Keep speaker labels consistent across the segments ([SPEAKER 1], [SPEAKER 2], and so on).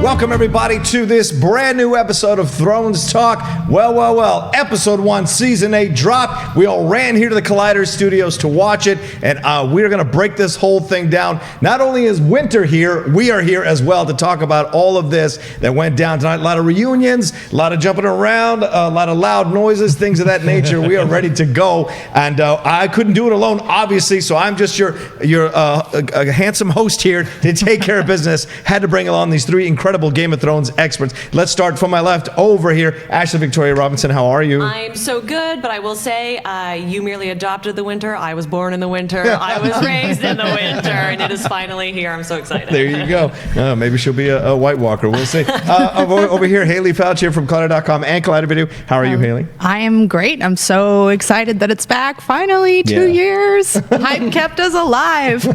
[SPEAKER 1] Welcome, everybody, to this brand new episode of Thrones Talk. Well, Episode 1, Season 8 drop. We all ran here to the Collider Studios to watch it, and we're going to break this whole thing down. Not only is Winter here, we are here as well to talk about all of this that went down tonight. A lot of reunions, a lot of jumping around, a lot of loud noises, things of that nature. We are ready to go, and I couldn't do it alone, obviously, so I'm just your handsome host here to take care of business. Had to bring along these three incredible Game of Thrones experts. Let's start from my left over here. Ashley Victoria Robinson, how are you?
[SPEAKER 2] I'm so good, but I will say you merely adopted the winter. I was born in the winter. I was raised in the winter, and it is finally here. I'm so excited.
[SPEAKER 1] There you go. Maybe she'll be a White Walker. We'll see. Over here, Haley Fouch here from Collider.com and Collider Video. How are you, Haley?
[SPEAKER 3] I am great. I'm so excited that it's back. Finally, 2 years. Hype kept us alive.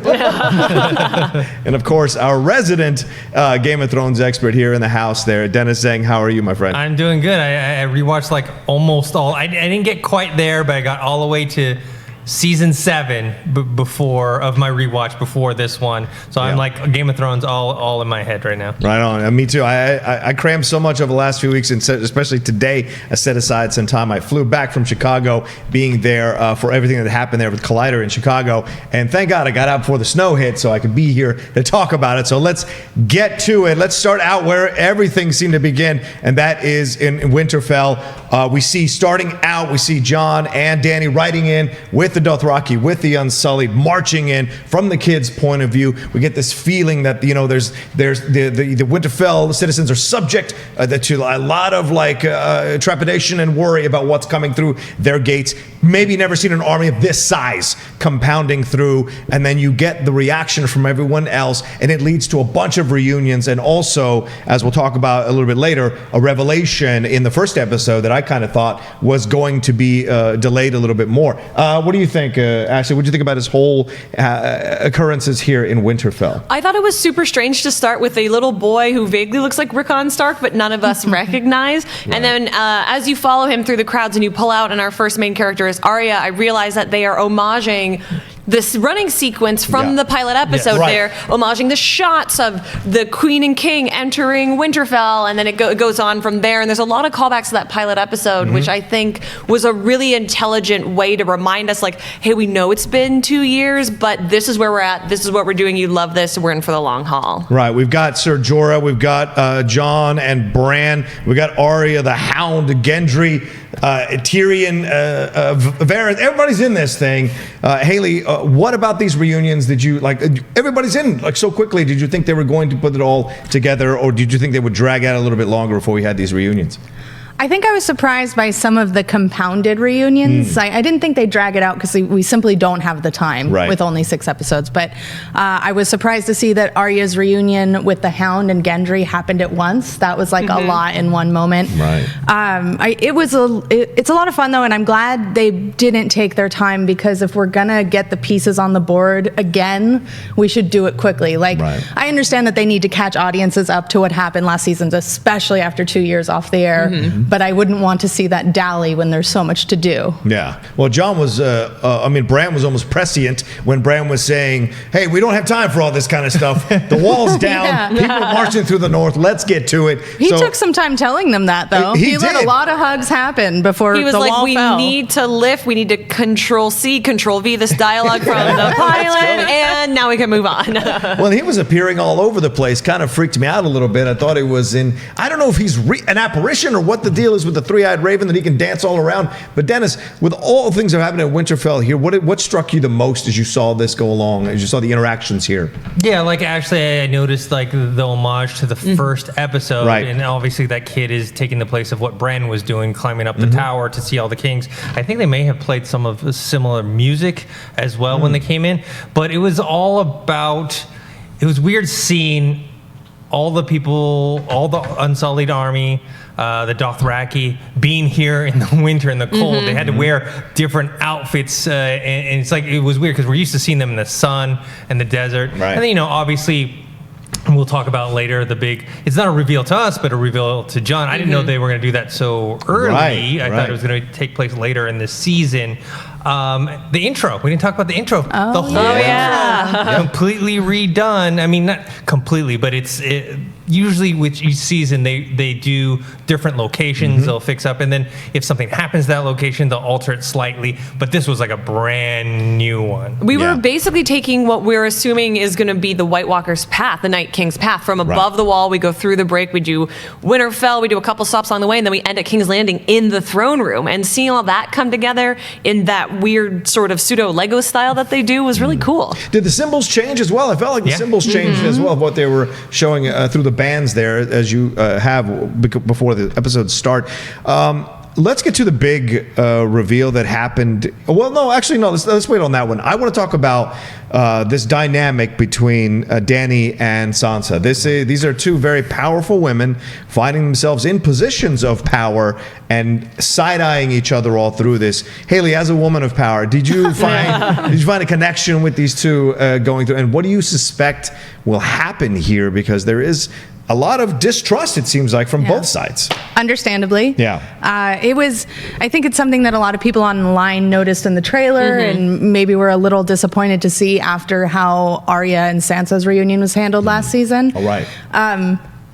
[SPEAKER 1] And of course, our resident Game of Thrones expert here in the house there, Dennis Zhang. How are you, my friend?
[SPEAKER 4] I'm doing good. I rewatched like almost all. I didn't get quite there, but I got all the way to season 7 before of my rewatch before this one. So I'm like Game of Thrones all in my head right now.
[SPEAKER 1] Right on. Me too. I crammed so much over the last few weeks, and especially today, I set aside some time. I flew back from Chicago, being there for everything that happened there with Collider in Chicago. And thank God I got out before the snow hit so I could be here to talk about it. So let's get to it. Let's start out where everything seemed to begin, and that is in Winterfell. We see Jon and Dany riding in with the Dothraki, with the Unsullied, marching in from the kids' point of view. We get this feeling that there's the Winterfell citizens are subject to a lot of trepidation and worry about what's coming through their gates. Maybe never seen an army of this size compounding through, and then you get the reaction from everyone else, and it leads to a bunch of reunions, and also, as we'll talk about a little bit later, a revelation in the first episode that I kind of thought was going to be delayed a little bit more. What do you think, Ashley? What do you think about his whole occurrences here in Winterfell?
[SPEAKER 2] I thought it was super strange to start with a little boy who vaguely looks like Rickon Stark, but none of us recognize. Right. And then as you follow him through the crowds and you pull out, and our first main character is Aria, I realize that they are homaging this running sequence from the pilot episode. They're homaging the shots of the Queen and King entering Winterfell, and then it goes on from there. And there's a lot of callbacks to that pilot episode, which I think was a really intelligent way to remind us, like, hey, we know it's been 2 years, but this is where we're at. This is what we're doing. You love this. We're in for the long haul. Right.
[SPEAKER 1] We've got Ser Jorah. We've got Jon and Bran. We've got Aria, the Hound, Gendry, Tyrion, Varys. Everybody's in this thing. Haley, what about these reunions did you like? Everybody's in so quickly. Did you think they were going to put it all together, or did you think they would drag out a little bit longer before we had these reunions?
[SPEAKER 3] I think I was surprised by some of the compounded reunions. I didn't think they'd drag it out because we simply don't have the time with only 6 episodes. But I was surprised to see that Arya's reunion with the Hound and Gendry happened at once. That was like a lot in one moment. Right. It's a lot of fun though, and I'm glad they didn't take their time, because if we're gonna get the pieces on the board again, we should do it quickly. I understand that they need to catch audiences up to what happened last season, especially after 2 years off the air. But I wouldn't want to see that dally when there's so much to do. Yeah.
[SPEAKER 1] Well, Bran was almost prescient when Bran was saying, hey, we don't have time for all this kind of stuff. The wall's down. People are marching through the north. Let's get to it.
[SPEAKER 3] He took some time telling them that, though. He let a lot of hugs happen before the wall fell. He was like, we need to lift. We need to Control-C, Control-V this dialogue from the pilot, and now we can move on.
[SPEAKER 1] Well, he was appearing all over the place. Kind of freaked me out a little bit. I thought it was I don't know if he's an apparition or what the deal is with the three-eyed raven that he can dance all around. But Dennis, with all the things that happened at Winterfell here, what struck you the most as you saw this go along, as you saw the interactions here?
[SPEAKER 4] Yeah, actually I noticed the homage to the first episode, and obviously that kid is taking the place of what Bran was doing, climbing up the tower to see all the kings. I think they may have played some of the similar music as well when they came in, but it was all about, it was weird seeing all the people, all the Unsullied army, the Dothraki being here in the winter and the cold. They had to wear different outfits, and it's it was weird because we're used to seeing them in the sun and the desert. Right. And then, obviously, and we'll talk about later it's not a reveal to us, but a reveal to Jon. I didn't know they were going to do that so early. I thought it was going to take place later in the season. The intro. We didn't talk about the intro. The whole
[SPEAKER 2] yeah.
[SPEAKER 4] intro completely redone. I mean, not completely, but usually with each season they do different locations. They'll fix up, and then if something happens to that location, they'll alter it slightly. But this was like a brand new one.
[SPEAKER 2] We were basically taking what we're assuming is going to be the White Walker's path, the Night King's path. From above the wall, we go through the break, we do Winterfell, we do a couple stops along the way, and then we end at King's Landing in the throne room. And seeing all that come together in that weird sort of pseudo Lego style that they do was really cool.
[SPEAKER 1] Did the symbols change as well? I felt like the symbols changed as well of what they were showing through the bands there, as you have before the episodes start. Let's get to the big reveal that happened. Well, no, actually, no. Let's wait on that one. I want to talk about this dynamic between Dany and Sansa. These are two very powerful women finding themselves in positions of power and side-eyeing each other all through this. Haley, as a woman of power, did you find a connection with these two going through? And what do you suspect will happen here? Because there is a lot of distrust, it seems like, from both sides.
[SPEAKER 3] Understandably.
[SPEAKER 1] Yeah.
[SPEAKER 3] I think it's something that a lot of people online noticed in the trailer and maybe were a little disappointed to see after how Aria and Sansa's reunion was handled last season.
[SPEAKER 1] All right.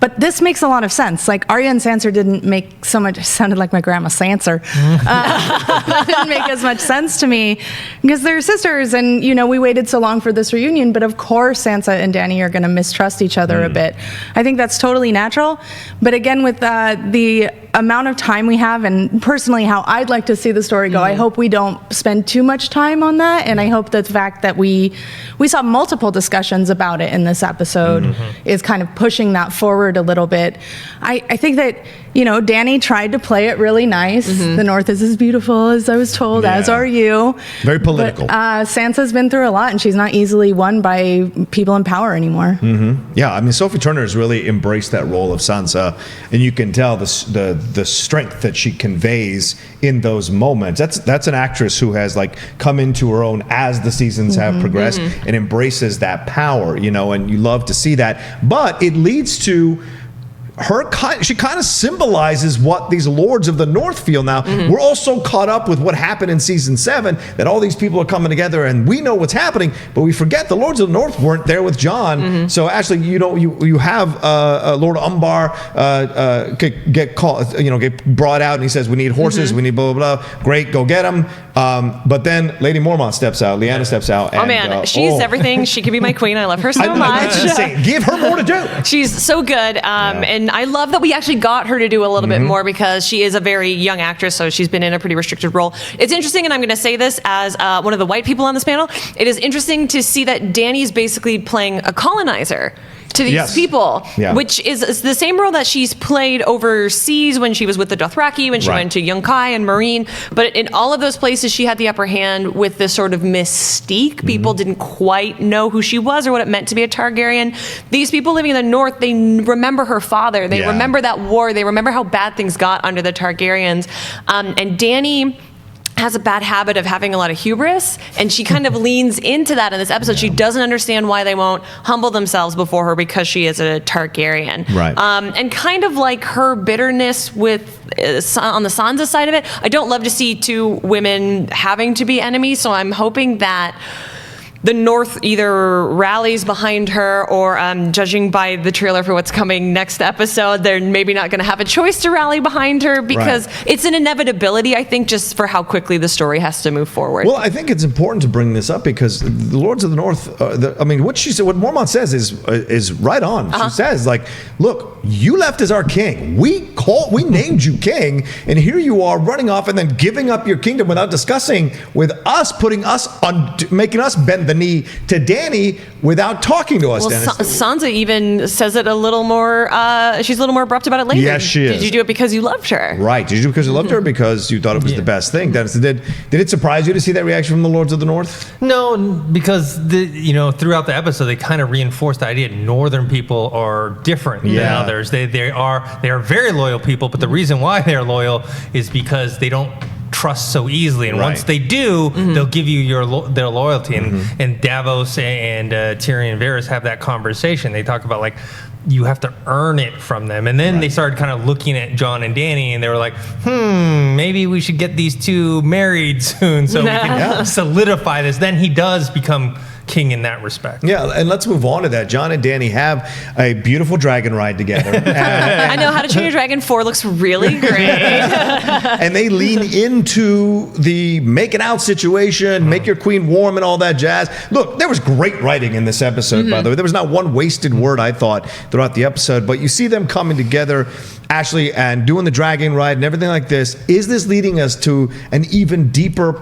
[SPEAKER 3] But this makes a lot of sense. Like, Aria and Sansa didn't make so much, sounded like my grandma Sansa. Didn't make as much sense to me because they're sisters and, we waited so long for this reunion, but of course Sansa and Dany are going to mistrust each other a bit. I think that's totally natural. But again, with the amount of time we have and personally how I'd like to see the story go, I hope we don't spend too much time on that. And I hope that the fact that we saw multiple discussions about it in this episode is kind of pushing that forward a little bit. I think that, Dany tried to play it really nice. The North is as beautiful as I was told, as are you.
[SPEAKER 1] Very political.
[SPEAKER 3] But, Sansa's been through a lot and she's not easily won by people in power anymore.
[SPEAKER 1] Yeah, I mean, Sophie Turner has really embraced that role of Sansa, and you can tell the strength that she conveys in those moments. That's an actress who has come into her own as the seasons have progressed and embraces that power, and you love to see that. But it leads to she kind of symbolizes what these lords of the North feel now. We're all so caught up with what happened in season 7 that all these people are coming together and we know what's happening, but we forget the lords of the North weren't there with Jon. So actually, you have Lord Umbar get brought out and he says, we need horses, we need blah, blah, blah. Great, go get them. But then Lady Mormont steps out, Lyanna steps out.
[SPEAKER 2] And, she's everything. She could be my queen. I love her so much.
[SPEAKER 1] I was gonna say, give her more to do.
[SPEAKER 2] She's so good. And I love that we actually got her to do a little bit more because she is a very young actress, so she's been in a pretty restricted role. It's interesting, and I'm going to say this as one of the white people on this panel, it is interesting to see that Dany's basically playing a colonizer to these people, which is the same role that she's played overseas when she was with the Dothraki, when she went to Yunkai and Marine. But in all of those places, she had the upper hand with this sort of mystique. People didn't quite know who she was or what it meant to be a Targaryen. These people living in the North, they remember her father. They remember that war. They remember how bad things got under the Targaryens. And Dany has a bad habit of having a lot of hubris, and she kind of leans into that in this episode. She doesn't understand why they won't humble themselves before her because she is a Targaryen.
[SPEAKER 1] Right.
[SPEAKER 2] And kind of like her bitterness with on the Sansa side of it, I don't love to see two women having to be enemies, so I'm hoping that the North either rallies behind her or, judging by the trailer for what's coming next episode, they're maybe not going to have a choice to rally behind her because it's an inevitability, I think, just for how quickly the story has to move forward.
[SPEAKER 1] Well, I think it's important to bring this up because the Lords of the North, what she said, what Mormont says is right on. She says, look, you left as our king. We named you king, and here you are running off and then giving up your kingdom without discussing with us, making us bend the knee to Dany without talking to us.
[SPEAKER 2] Well, Sansa even says it a little more, she's a little more abrupt about it later.
[SPEAKER 1] Yes, she is.
[SPEAKER 2] Did you do it because you loved her?
[SPEAKER 1] Right. Did you do it because you loved her because you thought it was the best thing? Dennis, did it surprise you to see that reaction from the Lords of the North?
[SPEAKER 4] No, because throughout the episode they kind of reinforced the idea northern people are different than others. They are very loyal people, but the reason why they're loyal is because they don't trust so easily, and once they do, they'll give you their loyalty. And Davos and Tyrion and Varys have that conversation. They talk about you have to earn it from them. And then they started kind of looking at Jon and Dany, and they were like, maybe we should get these two married soon so we can solidify this. Then he does become king in that respect.
[SPEAKER 1] Yeah, and let's move on to that. Jon and Dany have a beautiful dragon ride together.
[SPEAKER 2] I know How to Train Your Dragon 4 looks really great.
[SPEAKER 1] And they lean into the making out situation, make your queen warm and all that jazz. Look, there was great writing in this episode, by the way. There was not one wasted word, I thought, throughout the episode. But you see them coming together, Ashley, and doing the dragon ride and everything like this. Is this leading us to an even deeper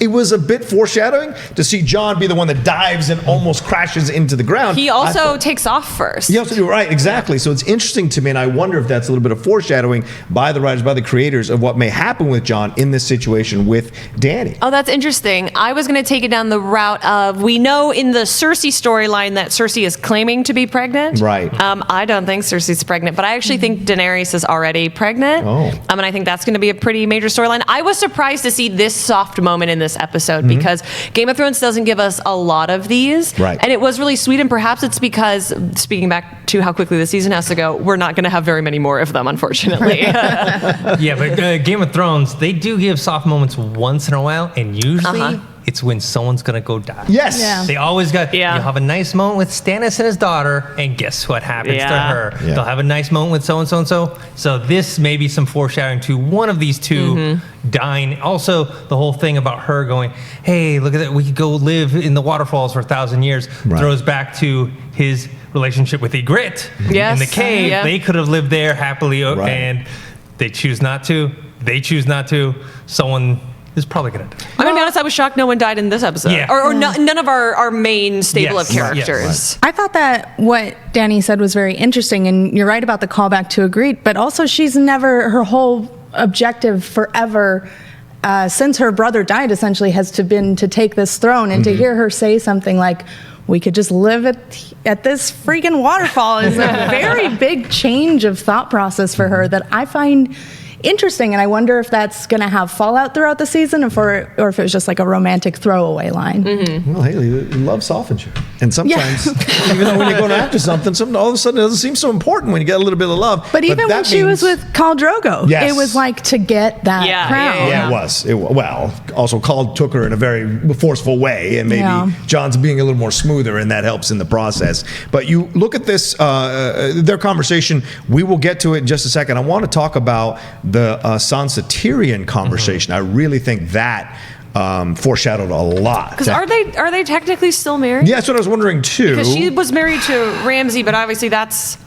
[SPEAKER 1] it was a bit foreshadowing to see Jon be the one that dives and almost crashes into the ground.
[SPEAKER 2] He also takes off first.
[SPEAKER 1] He also, right, exactly. So it's interesting to me, and I wonder if that's a little bit of foreshadowing by the writers, by the creators, of what may happen with Jon in this situation with Dany.
[SPEAKER 2] Oh, that's interesting. I was going to take it down the route of, we know in the Cersei storyline that Cersei is claiming to be pregnant.
[SPEAKER 1] Right.
[SPEAKER 2] I don't think Cersei's pregnant, but I actually think Daenerys is already pregnant. And I think that's going to be a pretty major storyline. I was surprised to see this soft moment in this episode because Game of Thrones doesn't give us a lot of these.
[SPEAKER 1] Right.
[SPEAKER 2] And it was really sweet, and perhaps it's because, speaking back to how quickly the season has to go, we're not going to have very many more of them, unfortunately.
[SPEAKER 4] Yeah, but Game of Thrones, they do give soft moments once in a while, and usually it's when someone's going to go die.
[SPEAKER 1] Yes.
[SPEAKER 3] Yeah.
[SPEAKER 4] They always got, you'll have a nice moment with Stannis and his daughter, and guess what happens to her?
[SPEAKER 1] Yeah.
[SPEAKER 4] They'll have a nice moment with so-and-so and so. So this may be some foreshadowing to one of these two dying. Also, the whole thing about her going, hey, look at that, we could go live in the waterfalls for 1,000 years, throws back to his relationship with Ygritte.
[SPEAKER 2] Yes.
[SPEAKER 4] In the cave, they could have lived there happily, and they choose not to. They choose not to. Someone is probably going to die.
[SPEAKER 2] I'm going to be honest, I was shocked no one died in this episode.
[SPEAKER 4] Yeah.
[SPEAKER 2] Or none of our main stable of
[SPEAKER 4] Yes.
[SPEAKER 2] characters.
[SPEAKER 3] I thought that what Dany said was very interesting, and you're right about the callback to Ygritte, but also she's never, her whole objective forever since her brother died essentially has been to take this throne, and to hear her say something like, we could just live at this freaking waterfall is a very big change of thought process for her that I find interesting, and I wonder if that's going to have fallout throughout the season, or if it was just like a romantic throwaway line.
[SPEAKER 1] Well, Haley, love softens you. And sometimes, even though when you're going after something all of a sudden it doesn't seem so important when you get a little bit of love.
[SPEAKER 3] But even when she was with Khal Drogo, it was like to get that crown.
[SPEAKER 1] Yeah, it was. Well, also Khal took her in a very forceful way, and maybe Jon's being a little more smoother, and that helps in the process. But you look at this, their conversation, we will get to it in just a second. I want to talk about the Sansa Tyrion conversation. I really think that foreshadowed a lot.
[SPEAKER 2] Because are they technically still married?
[SPEAKER 1] Yeah, that's what I was wondering too.
[SPEAKER 2] Because she was married to Ramsay, but obviously that's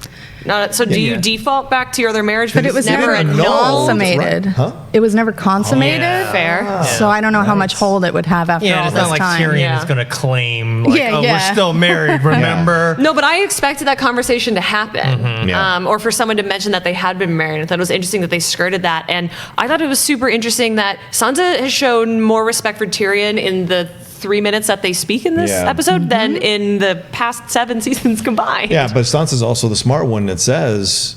[SPEAKER 2] not. So do you default back to your other marriage?
[SPEAKER 3] But it was never consummated.
[SPEAKER 1] Right. Huh?
[SPEAKER 3] It was never consummated.
[SPEAKER 2] Fair.
[SPEAKER 3] So I don't know how much hold it would have after all
[SPEAKER 4] it's
[SPEAKER 3] this
[SPEAKER 4] not like
[SPEAKER 3] time.
[SPEAKER 4] Tyrion is going to claim, like, we're still married, remember?
[SPEAKER 2] No, but I expected that conversation to happen. Or for someone to mention that they had been married. I thought it was interesting that they skirted that. And I thought it was super interesting that Sansa has shown more respect for Tyrion in the 3 minutes that they speak in this episode than in the past 7 seasons combined.
[SPEAKER 1] Yeah, but Sansa's also the smart one that says,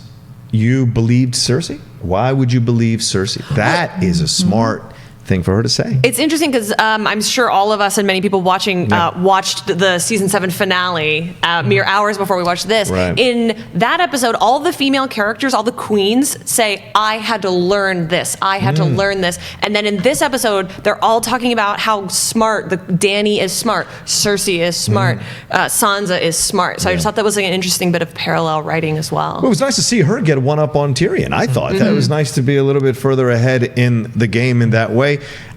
[SPEAKER 1] you believed Cersei? Why would you believe Cersei? That is a smart thing for her to say.
[SPEAKER 2] It's interesting because I'm sure all of us and many people watching watched the season 7 finale mere hours before we watched this.
[SPEAKER 1] Right.
[SPEAKER 2] In that episode, all the female characters, all the queens say, I had to learn this. I had to learn this. And then in this episode, they're all talking about how smart Dany is smart, Cersei is smart, Sansa is smart. So I just thought that was like an interesting bit of parallel writing as well.
[SPEAKER 1] Well, it was nice to see her get one up on Tyrion. I thought that was nice to be a little bit further ahead in the game in that way.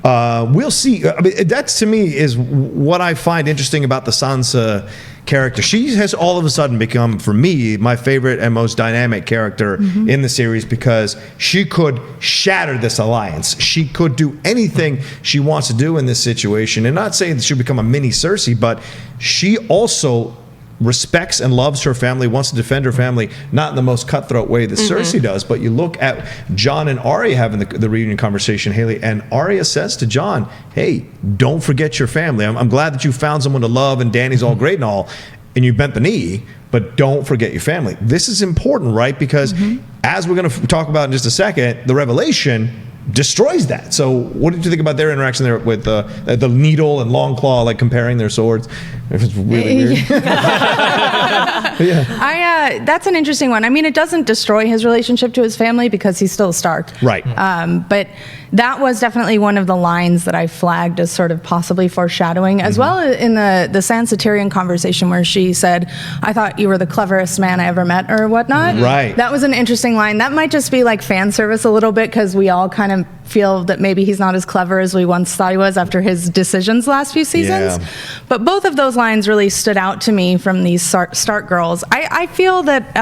[SPEAKER 1] We'll see. I mean, that to me is what I find interesting about the Sansa character. She has all of a sudden become, for me, my favorite and most dynamic character in the series, because she could shatter this alliance. She could do anything she wants to do in this situation. And not saying that she'll become a mini Cersei, but she also respects and loves her family, wants to defend her family, not in the most cutthroat way that Cersei does. But you look at Jon and Aria having the reunion conversation, Haley, and Aria says to Jon, hey, don't forget your family. I'm glad that you found someone to love, and Dany's all great and all, and you bent the knee, but don't forget your family. This is important, right? Because as we're going to talk about in just a second, the revelation destroys that. So what did you think about their interaction there with the needle and long claw, like comparing their swords? It's really weird.
[SPEAKER 3] That's an interesting one. I mean, it doesn't destroy his relationship to his family because he's still a Stark.
[SPEAKER 1] Right.
[SPEAKER 3] But that was definitely one of the lines that I flagged as sort of possibly foreshadowing, as well in the Sansa Tyrion conversation where she said, "I thought you were the cleverest man I ever met," or whatnot.
[SPEAKER 1] Right.
[SPEAKER 3] That was an interesting line. That might just be like fan service a little bit because we all kind of feel that maybe he's not as clever as we once thought he was after his decisions last few seasons.
[SPEAKER 1] Yeah.
[SPEAKER 3] But both of those lines really stood out to me from these Stark girls. I feel that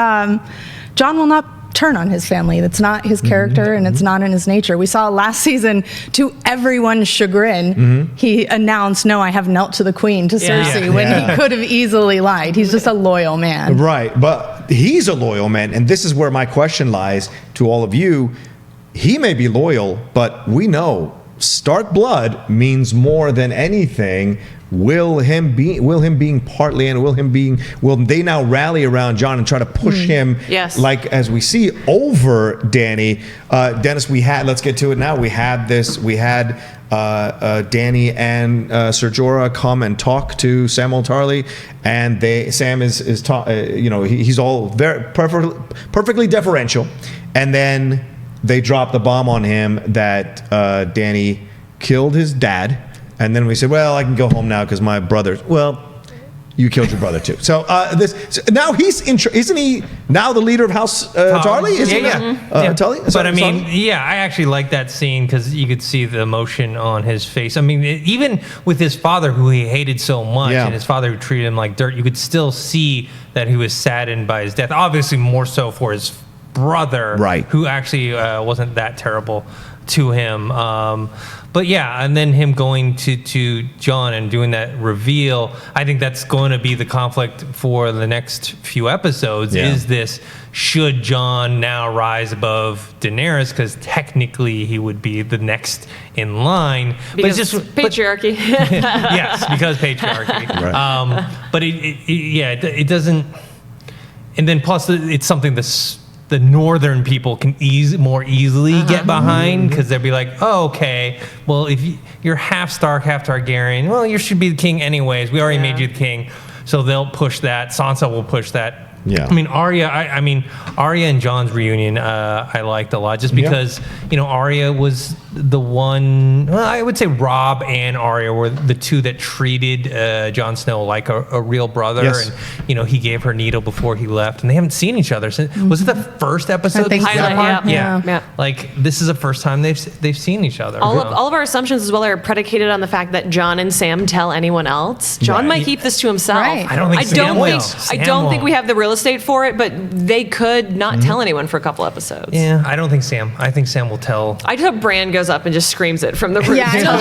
[SPEAKER 3] Jon will not turn on his family. That's not his character and it's not in his nature. We saw last season, to everyone's chagrin, he announced, "No, I have knelt to the queen," to Cersei, when he could have easily lied. He's just a loyal man.
[SPEAKER 1] Right, but he's a loyal man, and this is where my question lies to all of you. He may be loyal, but we know Stark blood means more than anything. Will him being partly in, will they now rally around Jon and try to push him?
[SPEAKER 2] Yes.
[SPEAKER 1] Like as we see over Dany. Dennis, let's get to it now. We had Dany and Ser Jorah come and talk to Samwell Tarly, and Sam he's all very perfectly deferential, and then they drop the bomb on him that Dany killed his dad. And then we said, "Well, I can go home now because my brother." Well, you killed your brother too. So now isn't he now the leader of House Tarly? Tully?
[SPEAKER 4] But I mean, I actually like that scene because you could see the emotion on his face. I mean, even with his father, who he hated so much, and his father who treated him like dirt, you could still see that he was saddened by his death. Obviously, more so for his brother,
[SPEAKER 1] right,
[SPEAKER 4] who actually wasn't that terrible to him. But yeah, and then him going to Jon and doing that reveal, I think that's going to be the conflict for the next few episodes.
[SPEAKER 1] Yeah.
[SPEAKER 4] Is this, should Jon now rise above Daenerys? Because technically he would be the next in line.
[SPEAKER 2] Because patriarchy.
[SPEAKER 4] Yes, because patriarchy. Right. But it doesn't. And then plus it's something that's the northern people can more easily get behind, because they'll be like, "Oh, okay, well, if you're half Stark, half Targaryen, well, you should be the king anyways. We already made you the king." So they'll push that. Sansa will push that.
[SPEAKER 1] Yeah.
[SPEAKER 4] I mean, Aria and Jon's reunion, I liked a lot, just because, Aria was the one, well, I would say Robb and Aria were the two that treated Jon Snow like a real brother.
[SPEAKER 1] Yes.
[SPEAKER 4] And, he gave her needle before he left, and they haven't seen each other since, was it the first episode?
[SPEAKER 3] I think so.
[SPEAKER 4] Yeah. Like, this is the first time they've seen each other.
[SPEAKER 2] All of our assumptions as well are predicated on the fact that Jon and Sam tell anyone else. Jon might keep this to himself.
[SPEAKER 3] Right.
[SPEAKER 4] I don't think Sam will.
[SPEAKER 2] I don't think we have the real estate for it, but they could not tell anyone for a couple episodes.
[SPEAKER 4] Yeah, I don't think Sam. I think Sam will tell.
[SPEAKER 2] I just hope Bran goes up and just screams it from the roof.
[SPEAKER 3] Yeah, I don't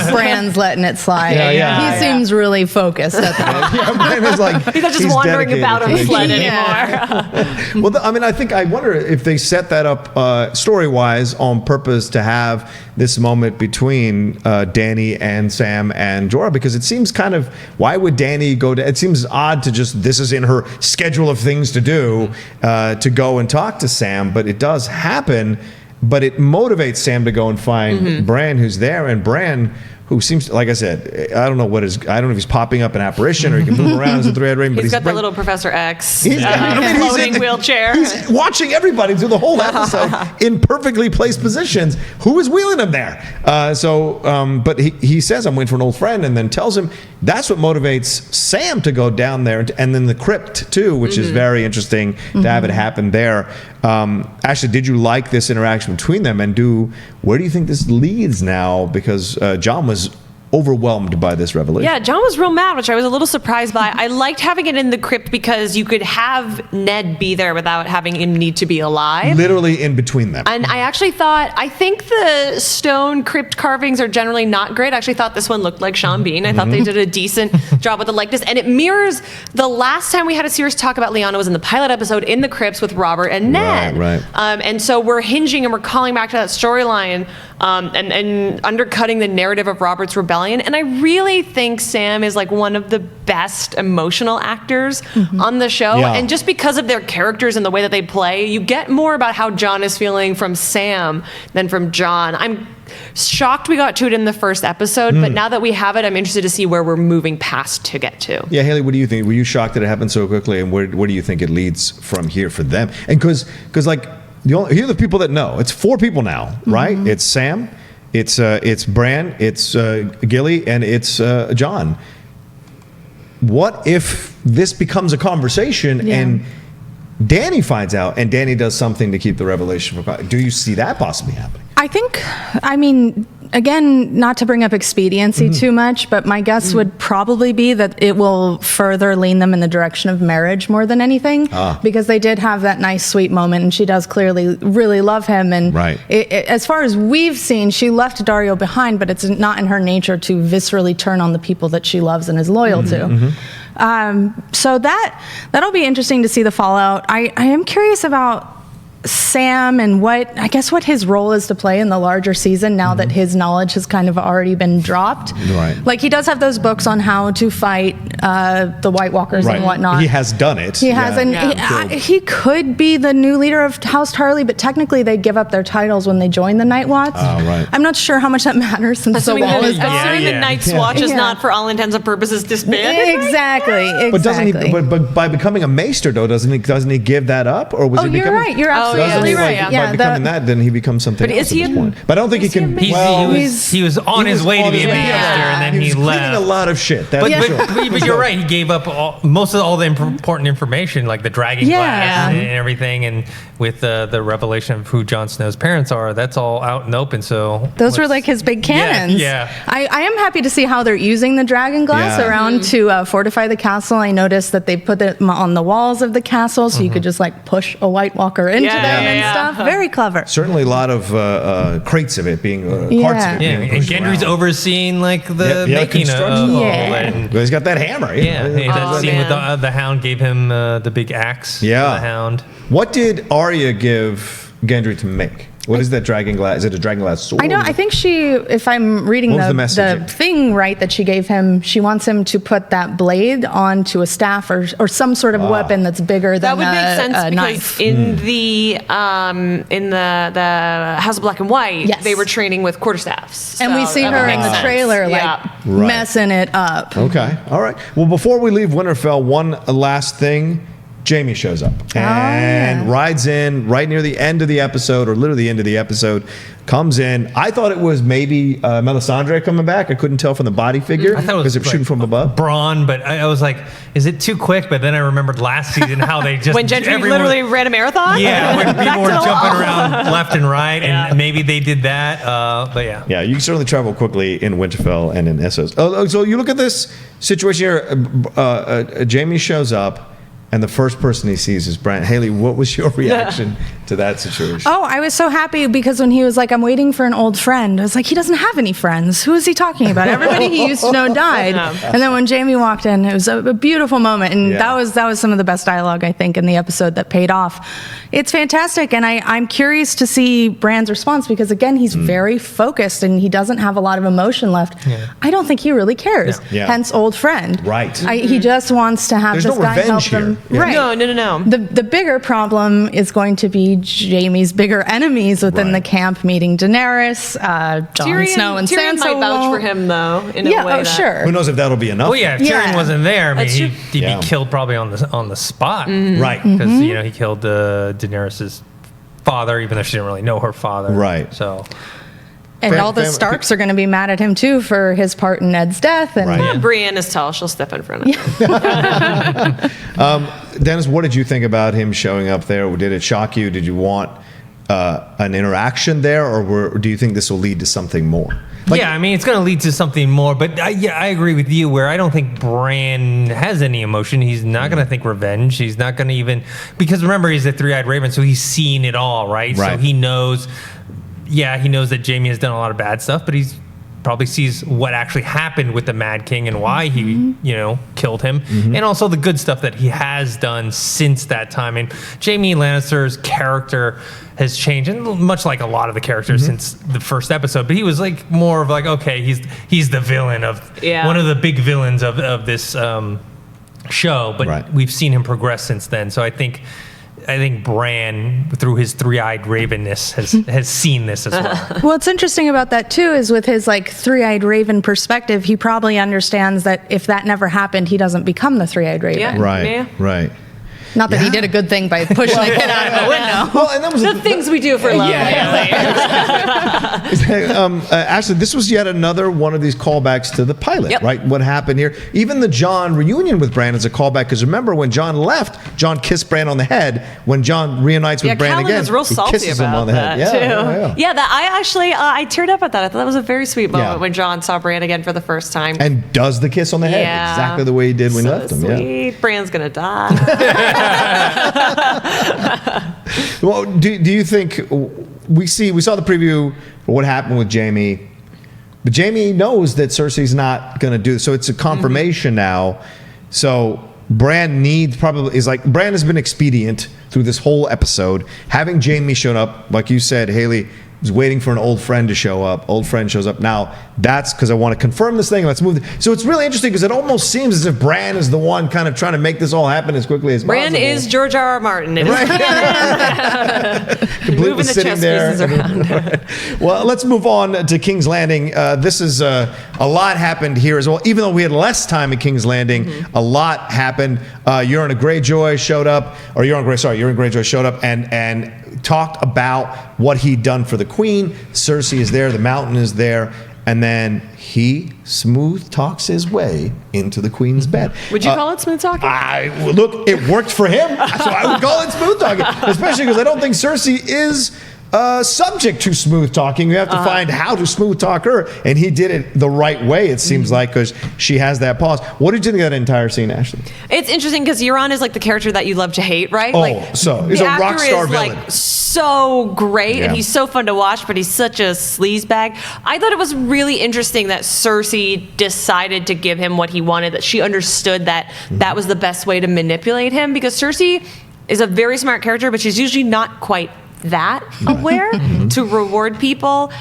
[SPEAKER 3] think Bran's letting it slide. He seems really focused at that.
[SPEAKER 1] Bran is like,
[SPEAKER 2] he's not just wandering about on the sled anymore.
[SPEAKER 1] Well, I wonder if they set that up story-wise on purpose to have this moment between Dany and Sam and Jorah, because it seems kind of, why would Dany go to, it seems odd to just, this is in her schedule of things to do, to go and talk to Sam, but it does happen, but it motivates Sam to go and find Bran, who's there, and Bran, who seems, like I said, I don't know if he's popping up an apparition or he can move around as a three-headed raven.
[SPEAKER 2] He's got the little Professor X
[SPEAKER 1] floating
[SPEAKER 2] wheelchair.
[SPEAKER 1] He's watching everybody through the whole episode in perfectly placed positions. Who is wheeling him there? But he says, "I'm waiting for an old friend," and then tells him that's what motivates Sam to go down there, and then the crypt too, which is very interesting to have it happen there. Ashley, did you like this interaction between them, and where do you think this leads now? Because Jon was overwhelmed by this revelation.
[SPEAKER 2] Yeah, Jon was real mad, which I was a little surprised by. I liked having it in the crypt because you could have Ned be there without having him need to be alive.
[SPEAKER 1] Literally in between them.
[SPEAKER 2] And I think the stone crypt carvings are generally not great. I actually thought this one looked like Sean Bean. I thought they did a decent job with the likeness. And it mirrors the last time we had a serious talk about Lyanna was in the pilot episode in the crypts with Robert and Ned.
[SPEAKER 1] Right.
[SPEAKER 2] And so we're hinging and we're calling back to that storyline and undercutting the narrative of Robert's rebellion. And I really think Sam is like one of the best emotional actors on the show.
[SPEAKER 1] Yeah.
[SPEAKER 2] And just because of their characters and the way that they play, you get more about how Jon is feeling from Sam than from Jon. shocked we got to it in the first episode, but now that we have it, I'm interested to see where we're moving past to get to.
[SPEAKER 1] Yeah, Haley, what do you think? Were you shocked that it happened so quickly, and where do you think it leads from here for them? And because like here are the people that know. It's 4 people now, right? It's Sam, it's Bran, it's Gilly, and it's Jon. What if this becomes a conversation and Dany finds out and Dany does something to keep the revelation from? Do you see that possibly happening?
[SPEAKER 3] I mean, again, not to bring up expediency too much, but my guess would probably be that it will further lean them in the direction of marriage more than anything, because they did have that nice, sweet moment, and she does clearly really love him. And as far as we've seen, she left Dario behind, but it's not in her nature to viscerally turn on the people that she loves and is loyal to. So that'll be interesting to see the fallout. I am curious about Sam and what his role is to play in the larger season now that his knowledge has kind of already been dropped. Right. Like, he does have those books on how to fight the White Walkers and whatnot.
[SPEAKER 1] He has done it.
[SPEAKER 3] He has, and he could be the new leader of House Tarly, but technically they give up their titles when they join the Night Watch. I'm not sure how much that matters since the wall is gone.
[SPEAKER 2] The Night's Watch is not, for all intents and purposes, disbanded.
[SPEAKER 3] Exactly.
[SPEAKER 1] But doesn't he? But by becoming a maester, though, doesn't he give that up, or was he becoming?
[SPEAKER 3] You're right. You're absolutely right.
[SPEAKER 1] By becoming that, then he becomes something else at this point. But I don't think he can.
[SPEAKER 4] He was on his way to be a maester, and then he left.
[SPEAKER 1] Cleaning a lot of shit.
[SPEAKER 4] But you're right. He gave up most of all the important information, like the dragon glass and everything, and with the revelation of who Jon Snow's parents are, that's all out in the open. So
[SPEAKER 3] those were like his big cannons. I am happy to see how they're using the dragon glass around to fortify the castle. I noticed that they put them on the walls of the castle, so you could just like push a White Walker into them and stuff. Very clever.
[SPEAKER 1] Certainly a lot of crates of it being parts of it.
[SPEAKER 4] And Gendry's overseeing like the making of it.
[SPEAKER 1] He's got that hammer.
[SPEAKER 4] That scene with the Hound gave him the big axe. The Hound.
[SPEAKER 1] What did Aria give Gendry to make? What is that dragon glass? Is it a dragon glass sword?
[SPEAKER 3] I think she, if I'm reading the thing right that she gave him, she wants him to put that blade onto a staff or some sort of weapon that's bigger than a knife.
[SPEAKER 2] That would make sense because in the House of Black and White, they were training with quarterstaffs.
[SPEAKER 3] And we see her in the trailer messing it up.
[SPEAKER 1] Okay, all right. Well, before we leave Winterfell, one last thing. Jaime shows up and rides in right near the end of the episode, or literally the end of the episode, comes in. I thought it was maybe Melisandre coming back. I couldn't tell from the body figure because it was shooting from above.
[SPEAKER 4] Braun, but I was like, is it too quick? But then I remembered last season how they just...
[SPEAKER 2] when Gendry literally ran a marathon?
[SPEAKER 4] Yeah, when people were jumping around left and right, and maybe they did that, but yeah.
[SPEAKER 1] Yeah, you can certainly travel quickly in Winterfell and in Essos. So you look at this situation here. Jaime shows up, and the first person he sees is Bran. Haley, what was your reaction to that situation?
[SPEAKER 3] Oh, I was so happy because when he was like, I'm waiting for an old friend, I was like, he doesn't have any friends. Who is he talking about? Everybody he used to know died. And then when Jaime walked in, it was a beautiful moment. And that was some of the best dialogue, I think, in the episode that paid off. It's fantastic. And I'm curious to see Bran's response because, again, he's very focused and he doesn't have a lot of emotion left. I don't think he really cares. Hence, old friend.
[SPEAKER 1] Right.
[SPEAKER 3] He just wants to have this guy help him.
[SPEAKER 2] Right. No.
[SPEAKER 3] The bigger problem is going to be Jaime's bigger enemies within the camp meeting Daenerys, Jon Snow, and
[SPEAKER 2] Tyrion
[SPEAKER 3] Sansa.
[SPEAKER 2] might vouch for him, though, in a way.
[SPEAKER 3] Sure.
[SPEAKER 1] Who knows if that'll be enough?
[SPEAKER 4] Well, if Tyrion wasn't there, I mean, he'd be killed probably on the spot.
[SPEAKER 1] Right.
[SPEAKER 4] Because, he killed Daenerys' father, even though she didn't really know her father.
[SPEAKER 1] Right.
[SPEAKER 4] So...
[SPEAKER 3] And all the Starks are going to be mad at him, too, for his part in Ned's death. And
[SPEAKER 2] Brienne is tall. She'll step in front of him.
[SPEAKER 1] Dennis, what did you think about him showing up there? Did it shock you? Did you want an interaction there? Or do you think this will lead to something more?
[SPEAKER 4] I mean, it's going to lead to something more. But I agree with you where I don't think Bran has any emotion. He's not going to think revenge. He's not going to even... Because remember, he's a three-eyed raven, so he's seen it all, right? So he knows... Yeah, he knows that Jaime has done a lot of bad stuff, but he's probably sees what actually happened with the Mad King and why he, killed him, and also the good stuff that he has done since that time. And Jaime Lannister's character has changed, and much like a lot of the characters since the first episode. But he was like more of like, okay, he's the villain of one of the big villains of this show. But we've seen him progress since then. So I think. I think Bran, through his three-eyed ravenness, has seen this as well.
[SPEAKER 3] What's interesting about that too is with his like three-eyed raven perspective, he probably understands that if that never happened, he doesn't become the three-eyed raven.
[SPEAKER 2] Yeah.
[SPEAKER 1] Right.
[SPEAKER 3] Not that he did a good thing by pushing the kid out of the window.
[SPEAKER 1] Well, and that was
[SPEAKER 2] The things we do for love.
[SPEAKER 1] Ashley, this was yet another one of these callbacks to the pilot,
[SPEAKER 2] Yep.
[SPEAKER 1] right? What happened here? Even the Jon reunion with Bran is a callback, because remember when Jon left, Jon kissed Bran on the head. When Jon reunites with Bran
[SPEAKER 2] Callan
[SPEAKER 1] again,
[SPEAKER 2] was real
[SPEAKER 1] he
[SPEAKER 2] salty
[SPEAKER 1] kisses him
[SPEAKER 2] about
[SPEAKER 1] on the head.
[SPEAKER 2] that, too.
[SPEAKER 1] Yeah.
[SPEAKER 2] That I actually I teared up at that. I thought that was a very sweet moment
[SPEAKER 1] Yeah.
[SPEAKER 2] when Jon saw Bran again for the first time.
[SPEAKER 1] And does the kiss on the head
[SPEAKER 2] Yeah.
[SPEAKER 1] exactly the way he did when he
[SPEAKER 2] So
[SPEAKER 1] left him.
[SPEAKER 2] sweet.
[SPEAKER 1] Yeah.
[SPEAKER 2] Bran's gonna die.
[SPEAKER 1] Well, do you think we saw the preview for what happened with Jaime, but Jaime knows that Cersei's not going to do this, so it's a confirmation now. So Bran Bran has been expedient through this whole episode. Having Jaime shown up, like you said, Haley was waiting for an old friend to show up. Old friend shows up now. That's because I want to confirm this thing. Let's move. So it's really interesting because it almost seems as if Bran is the one kind of trying to make this all happen as quickly as
[SPEAKER 2] Bran
[SPEAKER 1] possible.
[SPEAKER 2] is George R.R. Martin. It is
[SPEAKER 1] Completely
[SPEAKER 2] moving the
[SPEAKER 1] sitting
[SPEAKER 2] chess
[SPEAKER 1] there.
[SPEAKER 2] pieces around.
[SPEAKER 1] Well, let's move on to King's Landing. This is a lot happened here as well. Even though we had less time at King's Landing, a lot happened. Euron Greyjoy showed up, and talked about what he'd done for the Queen. Cersei is there, the Mountain is there, and then he smooth talks his way into the Queen's bed.
[SPEAKER 2] Would you call it smooth talking?
[SPEAKER 1] Look, it worked for him, so I would call it smooth talking, especially because I don't think Cersei is subject to smooth talking. You have to find how to smooth talk her, and he did it the right way, it seems like, because she has that pause. What did you think of that entire scene, Ashley?
[SPEAKER 2] It's interesting because Euron is like the character that you love to hate, right?
[SPEAKER 1] He's
[SPEAKER 2] the
[SPEAKER 1] a rock star
[SPEAKER 2] is
[SPEAKER 1] villain.
[SPEAKER 2] Like so great,
[SPEAKER 1] Yeah.
[SPEAKER 2] and he's so fun to watch, but he's such a sleazebag. I thought it was really interesting that Cersei decided to give him what he wanted, that she understood that that was the best way to manipulate him, because Cersei is a very smart character, but she's usually not quite that aware to reward people.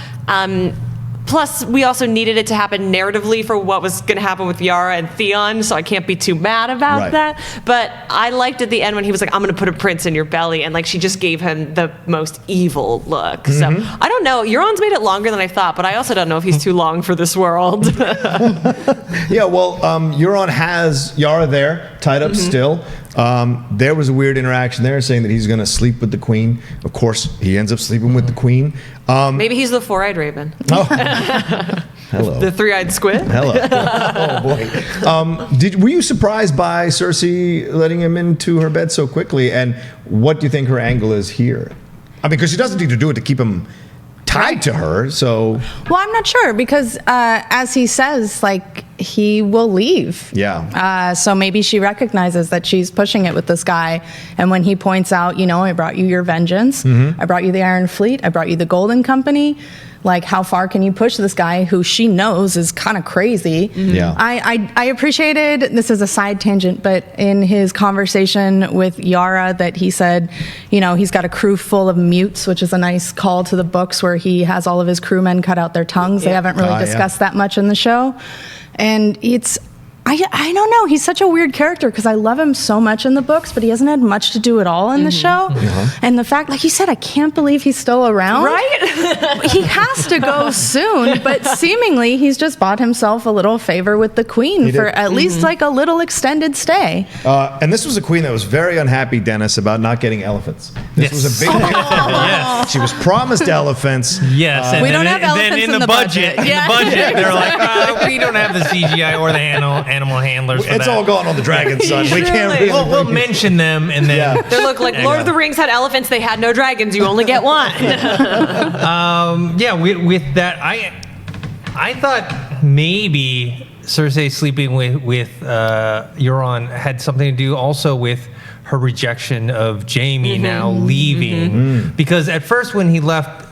[SPEAKER 2] Plus, we also needed it to happen narratively for what was going to happen with Yara and Theon, so I can't be too mad about that. But I liked at the end when he was like, I'm going to put a prince in your belly, and like she just gave him the most evil look. So I don't know. Euron's made it longer than I thought, but I also don't know if he's too long for this world.
[SPEAKER 1] Yeah, well, Euron has Yara there, tied up still. There was a weird interaction there saying that he's going to sleep with the Queen. Of course, he ends up sleeping with the Queen.
[SPEAKER 2] Maybe he's the four-eyed raven.
[SPEAKER 1] Hello.
[SPEAKER 2] The three-eyed squid.
[SPEAKER 1] Hello. Oh, boy. Were you surprised by Cersei letting him into her bed so quickly? And what do you think her angle is here? I mean, because she doesn't need to do it to keep him tied to her, so...
[SPEAKER 3] Well, I'm not sure because as he says, like, he will leave.
[SPEAKER 1] Yeah.
[SPEAKER 3] So maybe she recognizes that she's pushing it with this guy. And when he points out, I brought you your vengeance. I brought you the Iron Fleet. I brought you the Golden Company. Like, how far can you push this guy who she knows is kind of crazy?
[SPEAKER 1] Yeah.
[SPEAKER 3] I appreciated, this is a side tangent, but in his conversation with Yara that he said, he's got a crew full of mutes, which is a nice call to the books where he has all of his crewmen cut out their tongues. They haven't really discussed that much in the show. And I don't know. He's such a weird character because I love him so much in the books, but he hasn't had much to do at all in the show. And the fact, like you said, I can't believe he's still around.
[SPEAKER 2] Right?
[SPEAKER 3] He has to go soon, but seemingly he's just bought himself a little favor with the Queen for at least like a little extended stay.
[SPEAKER 1] And this was a queen that was very unhappy, Dennis, about not getting elephants. This was a big deal.
[SPEAKER 4] Yes.
[SPEAKER 1] She was promised elephants.
[SPEAKER 4] Yes, and
[SPEAKER 3] We
[SPEAKER 4] then,
[SPEAKER 3] don't have
[SPEAKER 4] then
[SPEAKER 3] elephants
[SPEAKER 4] in
[SPEAKER 3] in
[SPEAKER 4] the
[SPEAKER 3] the budget.
[SPEAKER 4] budget. In the budget, they're like, we don't have the CGI or the animal handlers. For
[SPEAKER 1] It's
[SPEAKER 4] that.
[SPEAKER 1] all gone on the Dragon's Son. We can't
[SPEAKER 2] Really?
[SPEAKER 1] really...
[SPEAKER 4] We'll mention them and then.
[SPEAKER 1] Yeah.
[SPEAKER 2] They look like Lord of the Rings had elephants. They had no dragons. You only get one.
[SPEAKER 4] With that, I thought maybe Cersei sleeping with Euron had something to do also with her rejection of Jaime now leaving, because at first when he left,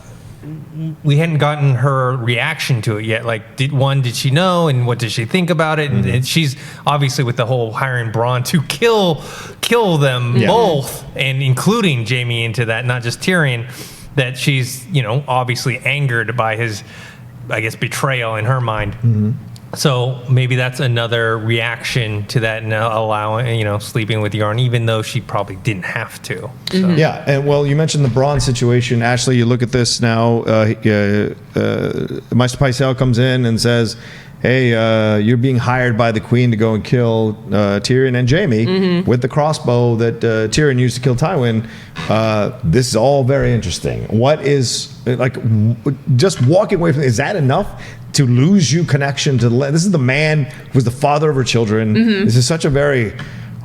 [SPEAKER 4] we hadn't gotten her reaction to it yet. Like, did she know, and what did she think about it? And she's obviously with the whole hiring Bronn to kill them both, and including Jaime into that, not just Tyrion. That she's obviously angered by his, I guess, betrayal in her mind. So maybe that's another reaction to that, and allowing, sleeping with Yarn, even though she probably didn't have to. So.
[SPEAKER 1] Yeah, and well, you mentioned the Bronn situation. Ashley, you look at this now. Maester Pycelle comes in and says, hey, you're being hired by the Queen to go and kill Tyrion and Jaime with the crossbow that Tyrion used to kill Tywin. This is all very interesting. What is, just walking away from it, is that enough to lose you connection to the land? This is the man who was the father of her children. This is such a very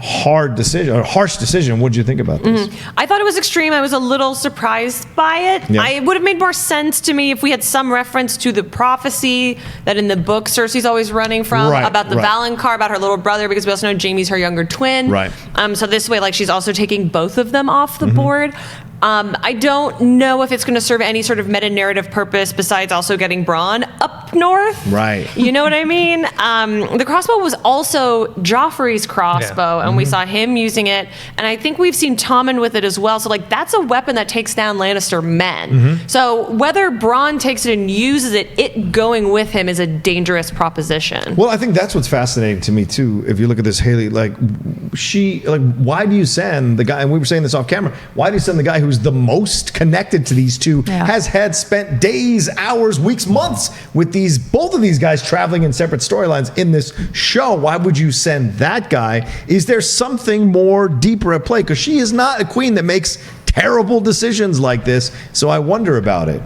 [SPEAKER 1] hard decision, or harsh decision. What did you think about this?
[SPEAKER 2] I thought it was extreme. I was a little surprised by it.
[SPEAKER 1] Yeah.
[SPEAKER 2] It would have made more sense to me if we had some reference to the prophecy that in the book Cersei's always running from, about the Valonqar, about her little brother, because we also know Jaime's her younger twin.
[SPEAKER 1] Right.
[SPEAKER 2] So this way, she's also taking both of them off the board. I don't know if it's going to serve any sort of meta-narrative purpose besides also getting Bronn up north.
[SPEAKER 1] Right.
[SPEAKER 2] You know what I mean? The crossbow was also Joffrey's crossbow, and we saw him using it. And I think we've seen Tommen with it as well. So, that's a weapon that takes down Lannister men. So whether Bronn takes it and uses it, it going with him is a dangerous proposition.
[SPEAKER 1] Well, I think that's what's fascinating to me, too. If you look at this, Haley, why do you send the guy, and we were saying this off camera, why do you send the guy who's the most connected to these two, has spent days, hours, weeks, months with both of these guys traveling in separate storylines in this show? Why would you send that guy? Is there something more deeper at play? Because she is not a queen that makes terrible decisions like this. So I wonder about it.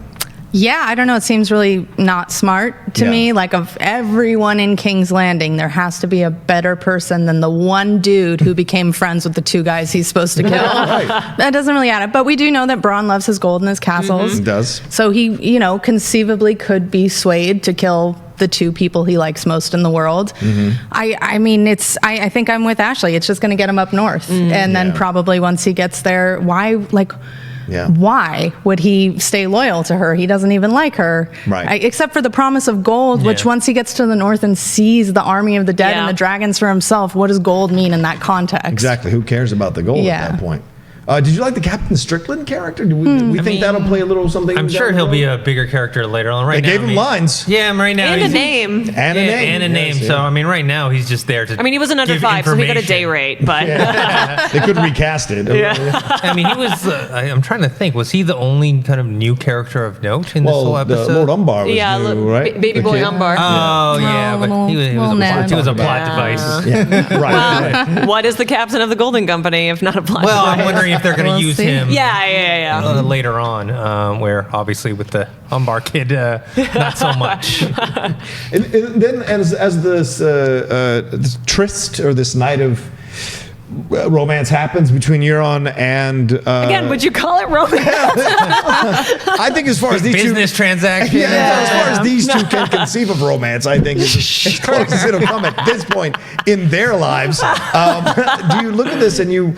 [SPEAKER 3] Yeah, I don't know. It seems really not smart to me. Of everyone in King's Landing, there has to be a better person than the one dude who became friends with the two guys he's supposed to kill. That doesn't really add up. But we do know that Bronn loves his gold and his castles.
[SPEAKER 1] He does.
[SPEAKER 3] So he, conceivably could be swayed to kill the two people he likes most in the world. I think I'm with Ashley. It's just going to get him up north. And then probably once he gets there, why would he stay loyal to her? He doesn't even like her.
[SPEAKER 1] Right.
[SPEAKER 3] Except for the promise of gold, which once he gets to the north and sees the army of the dead and the dragons for himself, what does gold mean in that context?
[SPEAKER 1] Exactly. Who cares about the gold at that point? Did you like the Captain Strickland character? Do we think that'll play a little something?
[SPEAKER 4] I'm sure he'll be a bigger character later on.
[SPEAKER 1] They gave him lines.
[SPEAKER 4] Yeah, right now.
[SPEAKER 2] And a name.
[SPEAKER 1] And a name.
[SPEAKER 4] So, right now he's just there to
[SPEAKER 2] he was an under 5, so he got a day rate, but...
[SPEAKER 1] They could recast it.
[SPEAKER 4] He was... I'm trying to think. Was he the only kind of new character of note in this whole episode?
[SPEAKER 1] Lord Umbar was new, right?
[SPEAKER 2] Baby boy Umbar.
[SPEAKER 4] Oh, yeah, but he was a plot device.
[SPEAKER 1] Yeah. Right.
[SPEAKER 2] Well, what is the captain of the Golden Company if not a plot device?
[SPEAKER 4] I'm wondering if they're going to use him later on, where obviously with the Umbar kid, not so much.
[SPEAKER 1] and then as this tryst, or this night of romance happens between Euron and...
[SPEAKER 2] Again, would you call it romance?
[SPEAKER 1] I think as far as these
[SPEAKER 4] business transaction.
[SPEAKER 1] as far as these two can conceive of romance, I think it's as close as it'll come at this point in their lives. Do you look at this and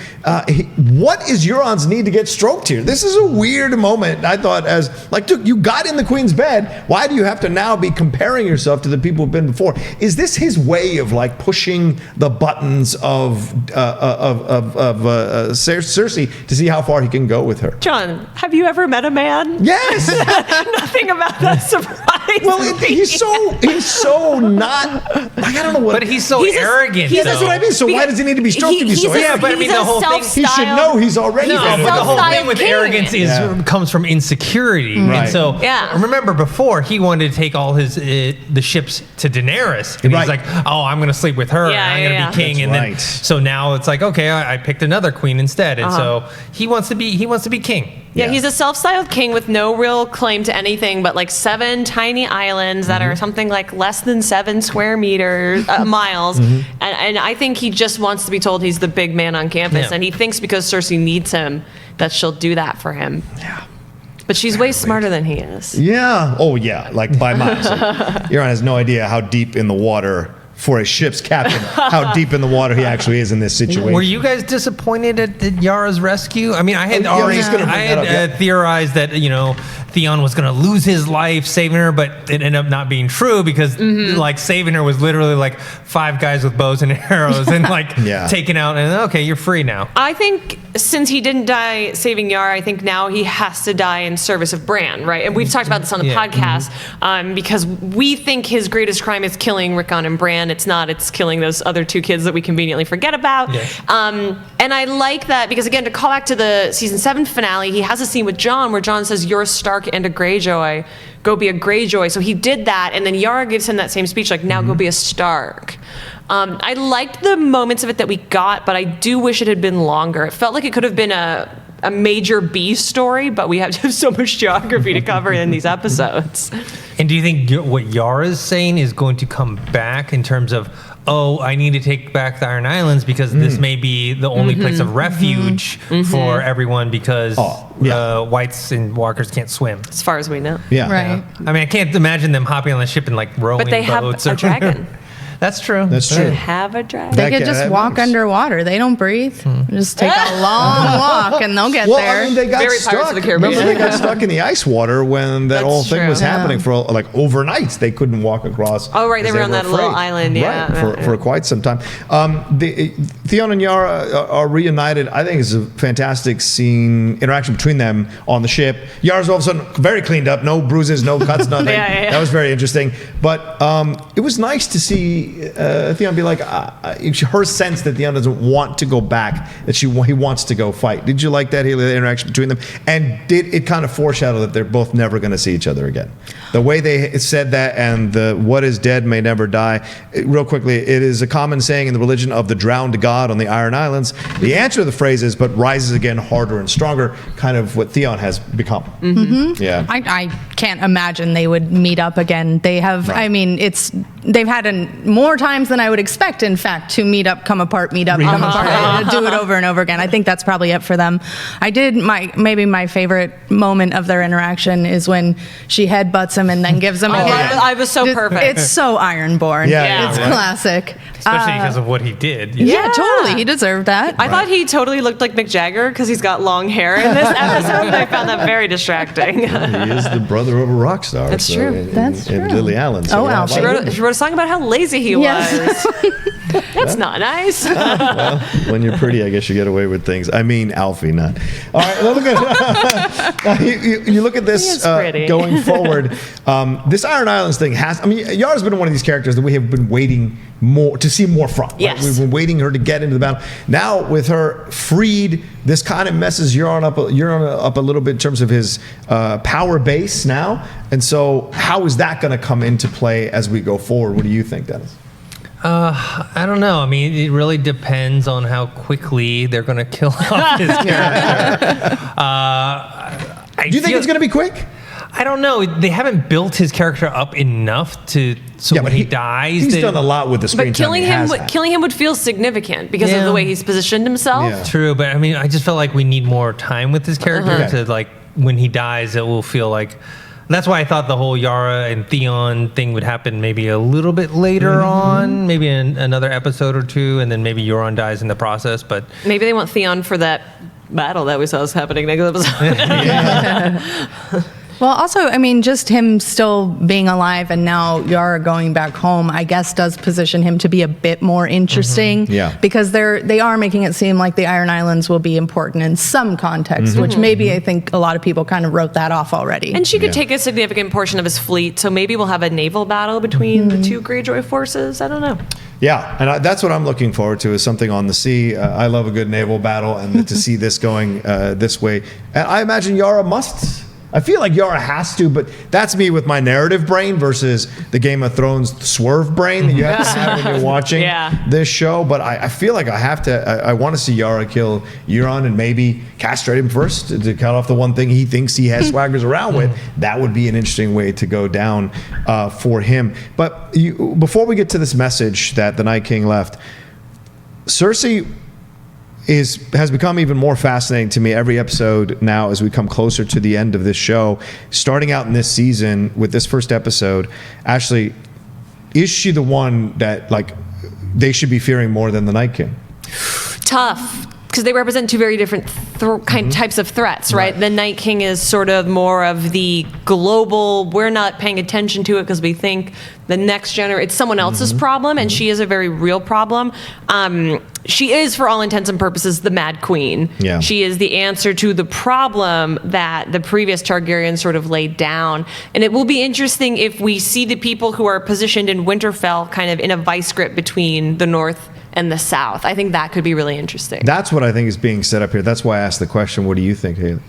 [SPEAKER 1] what is Euron's need to get stroked here? This is a weird moment, I thought, dude, you got in the Queen's bed. Why do you have to now be comparing yourself to the people who've been before? Is this his way of pushing the buttons of Cersei to see how far he can go with her?
[SPEAKER 2] John, have you ever met a man?
[SPEAKER 1] Yes.
[SPEAKER 2] Nothing about that surprise.
[SPEAKER 1] Well, he's so not. I don't know what.
[SPEAKER 4] But he's so arrogant.
[SPEAKER 1] That's what I mean. So why does he need to be stroked to be so arrogant?
[SPEAKER 4] But the whole thing.
[SPEAKER 1] He should know he's already.
[SPEAKER 4] But the whole thing with arrogance comes from insecurity.
[SPEAKER 1] Right.
[SPEAKER 4] And so remember before he wanted to take all the ships to Daenerys, and he's like, oh, I'm going to sleep with her, and I'm going to be king, and then so now it's like, okay, I picked another queen instead, and so he wants to be king.
[SPEAKER 2] Yeah, he's a self-styled king with no real claim to anything but 7 tiny islands that are something like less than 7 square miles. And I think he just wants to be told he's the big man on campus. And he thinks because Cersei needs him that she'll do that for him. Yeah. But she's way smarter than he is.
[SPEAKER 1] Yeah. Oh, yeah. By miles. Euron has no idea how deep in the water, for a ship's captain, how deep in the water he actually is in this situation.
[SPEAKER 4] Were you guys disappointed at Yara's rescue? I had already theorized that Theon was going to lose his life saving her, but it ended up not being true because like saving her was literally like 5 guys with bows and arrows and like taken out and okay, you're free now.
[SPEAKER 2] I think since he didn't die saving Yara, I think now he has to die in service of Bran, right? And we've talked about this on the podcast because we think his greatest crime is killing Rickon and Bran. It's not. It's killing those other 2 kids that we conveniently forget about.
[SPEAKER 4] Yes.
[SPEAKER 2] And I like that because, again, to call back to the season 7 finale, he has a scene with Jon where Jon says, "You're a Stark and a Greyjoy. Go be a Greyjoy." So he did that, and then Yara gives him that same speech, like, "Now go be a Stark." I liked the moments of it that we got, but I do wish it had been longer. It felt like it could have been a major B story, but we have so much geography to cover in these episodes.
[SPEAKER 4] And do you think what Yara's saying is going to come back in terms of, oh, I need to take back the Iron Islands because this may be the only place of refuge for everyone because whites and walkers can't swim?
[SPEAKER 2] As far as we know.
[SPEAKER 1] Yeah.
[SPEAKER 3] Right.
[SPEAKER 4] I mean, I can't imagine them hopping on the ship and like rowing
[SPEAKER 2] But they have
[SPEAKER 4] boats.
[SPEAKER 2] a dragon.
[SPEAKER 4] That's true.
[SPEAKER 1] That's true.
[SPEAKER 2] They have a dragon.
[SPEAKER 3] They could just walk underwater. They don't breathe. Just take a long walk and they'll get there.
[SPEAKER 1] I mean, they got
[SPEAKER 2] Very Pirates
[SPEAKER 1] stuck.
[SPEAKER 2] of the Caribbean.
[SPEAKER 1] Remember, they got stuck in the ice water when that
[SPEAKER 2] That's
[SPEAKER 1] whole thing
[SPEAKER 2] true.
[SPEAKER 1] was happening for like overnight. They couldn't walk across.
[SPEAKER 2] Oh, right, they
[SPEAKER 1] because
[SPEAKER 2] were on that little
[SPEAKER 1] afraid.
[SPEAKER 2] island, yeah.
[SPEAKER 1] Right, for quite some time. Theon and Yara are reunited. I think it's a fantastic scene, interaction between them on the ship. Yara's all of a sudden very cleaned up, no bruises, no cuts, nothing. That was very interesting. But it was nice to see Theon be like, her sense that Theon doesn't want to go back, that he wants to go fight. Did you like that interaction between them? And did it kind of foreshadow that they're both never going to see each other again? The way they said that and the what is dead may never die. Real quickly, it is a common saying in the religion of the drowned god on the Iron Islands. The answer to the phrase is, but rises again harder and stronger, kind of what Theon has become. Yeah.
[SPEAKER 3] I can't imagine they would meet up again. They have, I mean, they've had more times than I would expect, in fact, to meet up, come apart, meet up, come apart, do it over and over again. I think that's probably it for them. Maybe my favorite moment of their interaction is when she headbutts him and then gives him a hit.
[SPEAKER 2] I was so perfect.
[SPEAKER 3] It's so Ironborn.
[SPEAKER 1] Yeah,
[SPEAKER 3] It's classic.
[SPEAKER 4] Especially because of what he did.
[SPEAKER 3] Yeah, totally. He deserved that.
[SPEAKER 2] I thought he totally looked like Mick Jagger because he's got long hair in this episode, and I found that very distracting.
[SPEAKER 1] He is the brother of a rock star.
[SPEAKER 2] That's true.
[SPEAKER 3] That's true.
[SPEAKER 1] And Lily Allen. So
[SPEAKER 3] Oh, Alfie.
[SPEAKER 2] She wrote a song about how lazy he
[SPEAKER 3] Yes.
[SPEAKER 2] was. That's not nice.
[SPEAKER 1] Well, when you're pretty, I guess you get away with things. I mean, Alfie, not. All right, well, look at you look at
[SPEAKER 2] He
[SPEAKER 1] this
[SPEAKER 2] is pretty.
[SPEAKER 1] going forward. This Iron Islands thing Yara's been one of these characters that we have been waiting to see more from. Right?
[SPEAKER 2] Yes.
[SPEAKER 1] We've been waiting her to get into the battle. Now, with her freed, this kind of messes Euron up a little bit in terms of his power base now. And so, how is that going to come into play as we go forward? What do you think, Dennis?
[SPEAKER 4] I don't know. I mean, it really depends on how quickly they're going to kill off his character.
[SPEAKER 1] Do you think it's going to be quick?
[SPEAKER 4] I don't know. They haven't built his character up enough when he dies.
[SPEAKER 1] He's done a lot with the screen
[SPEAKER 2] But killing
[SPEAKER 1] time.
[SPEAKER 2] him would feel significant because of the way he's positioned himself.
[SPEAKER 1] Yeah.
[SPEAKER 4] True, but I mean, I just felt like we need more time with his character to like when he dies, it will feel like. That's why I thought the whole Yara and Theon thing would happen maybe a little bit later on, maybe in another episode or two, and then maybe Euron dies in the process. But
[SPEAKER 2] Maybe they want Theon for that battle that we saw was happening next episode.
[SPEAKER 3] Well, also, I mean, just him still being alive and now Yara going back home, I guess, does position him to be a bit more interesting.
[SPEAKER 1] Yeah.
[SPEAKER 3] Because they are making it seem like the Iron Islands will be important in some context, which maybe I think a lot of people kind of wrote that off already.
[SPEAKER 2] And she could take a significant portion of his fleet, so maybe we'll have a naval battle between the two Greyjoy forces. I don't know.
[SPEAKER 1] Yeah, and that's what I'm looking forward to, is something on the sea. I love a good naval battle, and to see this going this way. And I imagine Yara must. I feel like Yara has to, but that's me with my narrative brain versus the Game of Thrones swerve brain that you have to have when you're watching this show. But I feel like I have to. I want to see Yara kill Euron and maybe castrate him first to cut off the one thing he thinks he has swaggers around with. That would be an interesting way to go down for him. But before we get to this message that the Night King left, Cersei has become even more fascinating to me every episode now as we come closer to the end of this show. Starting out in this season with this first episode, Ashley, is she the one that they should be fearing more than the Night King?
[SPEAKER 2] Tough, because they represent two very different types of threats, right? The Night King is sort of more of the global, we're not paying attention to it because we think the next generation, it's someone else's problem, and she is a very real problem. She is, for all intents and purposes, the Mad Queen.
[SPEAKER 1] Yeah.
[SPEAKER 2] She is the answer to the problem that the previous Targaryens sort of laid down. And it will be interesting if we see the people who are positioned in Winterfell kind of in a vice grip between the North and the South. I think that could be really interesting.
[SPEAKER 1] That's what I think is being set up here. That's why I asked the question. What do you think, Haley?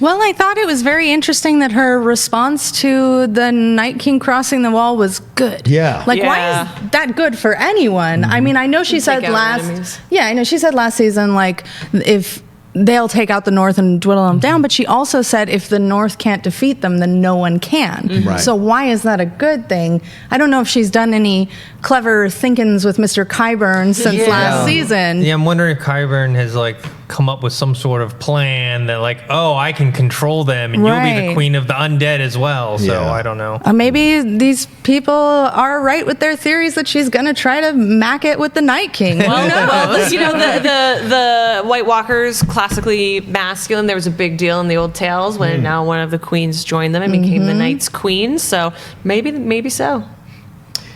[SPEAKER 3] Well, I thought it was very interesting that her response to the Night King crossing the wall was good.
[SPEAKER 1] Yeah.
[SPEAKER 3] Like, why is that good for anyone? I mean, I know she said last season, like, if they'll take out the North and dwindle them down, but she also said if the North can't defeat them, then no one can.
[SPEAKER 1] Right.
[SPEAKER 3] So why is that a good thing? I don't know if she's done any clever thinkings with Mr. Qyburn since last season.
[SPEAKER 4] Yeah, I'm wondering if Qyburn has like come up with some sort of plan that like, oh, I can control them and you'll be the queen of the undead as well. So I don't know.
[SPEAKER 3] Maybe these people are right with their theories that she's going to try to mack it with the Night King.
[SPEAKER 2] Well, you know, the White Walkers, classically masculine, there was a big deal in the old tales when now one of the queens joined them and became the Night's Queen. So maybe so.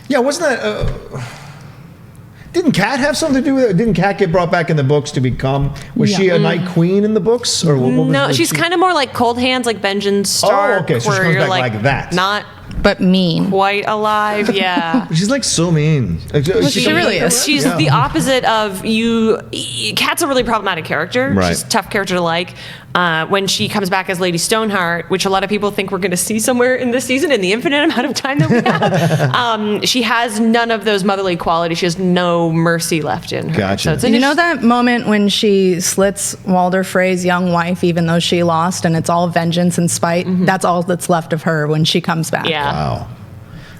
[SPEAKER 1] Yeah, wasn't that... didn't Kat have something to do with it? Didn't Kat get brought back in the books to become... Was she a Night Queen in the books? Or what was,
[SPEAKER 2] no, she's kind of more like Cold Hands, like Benjen Stark.
[SPEAKER 1] Oh, okay, so she comes back like that.
[SPEAKER 2] Not
[SPEAKER 3] but mean.
[SPEAKER 2] Quite alive, yeah.
[SPEAKER 1] She's like so mean.
[SPEAKER 3] She really is.
[SPEAKER 2] She's the opposite of you. Kat's a really problematic character.
[SPEAKER 1] Right.
[SPEAKER 2] She's a tough character to like. When she comes back as Lady Stoneheart, which a lot of people think we're going to see somewhere in this season in the infinite amount of time that we have, she has none of those motherly qualities. She has no mercy left in her.
[SPEAKER 1] Gotcha.
[SPEAKER 2] So
[SPEAKER 3] You know that moment when she slits Walder Frey's young wife, even though she lost, and it's all vengeance and spite? That's all that's left of her when she comes back.
[SPEAKER 2] Yeah.
[SPEAKER 1] Wow.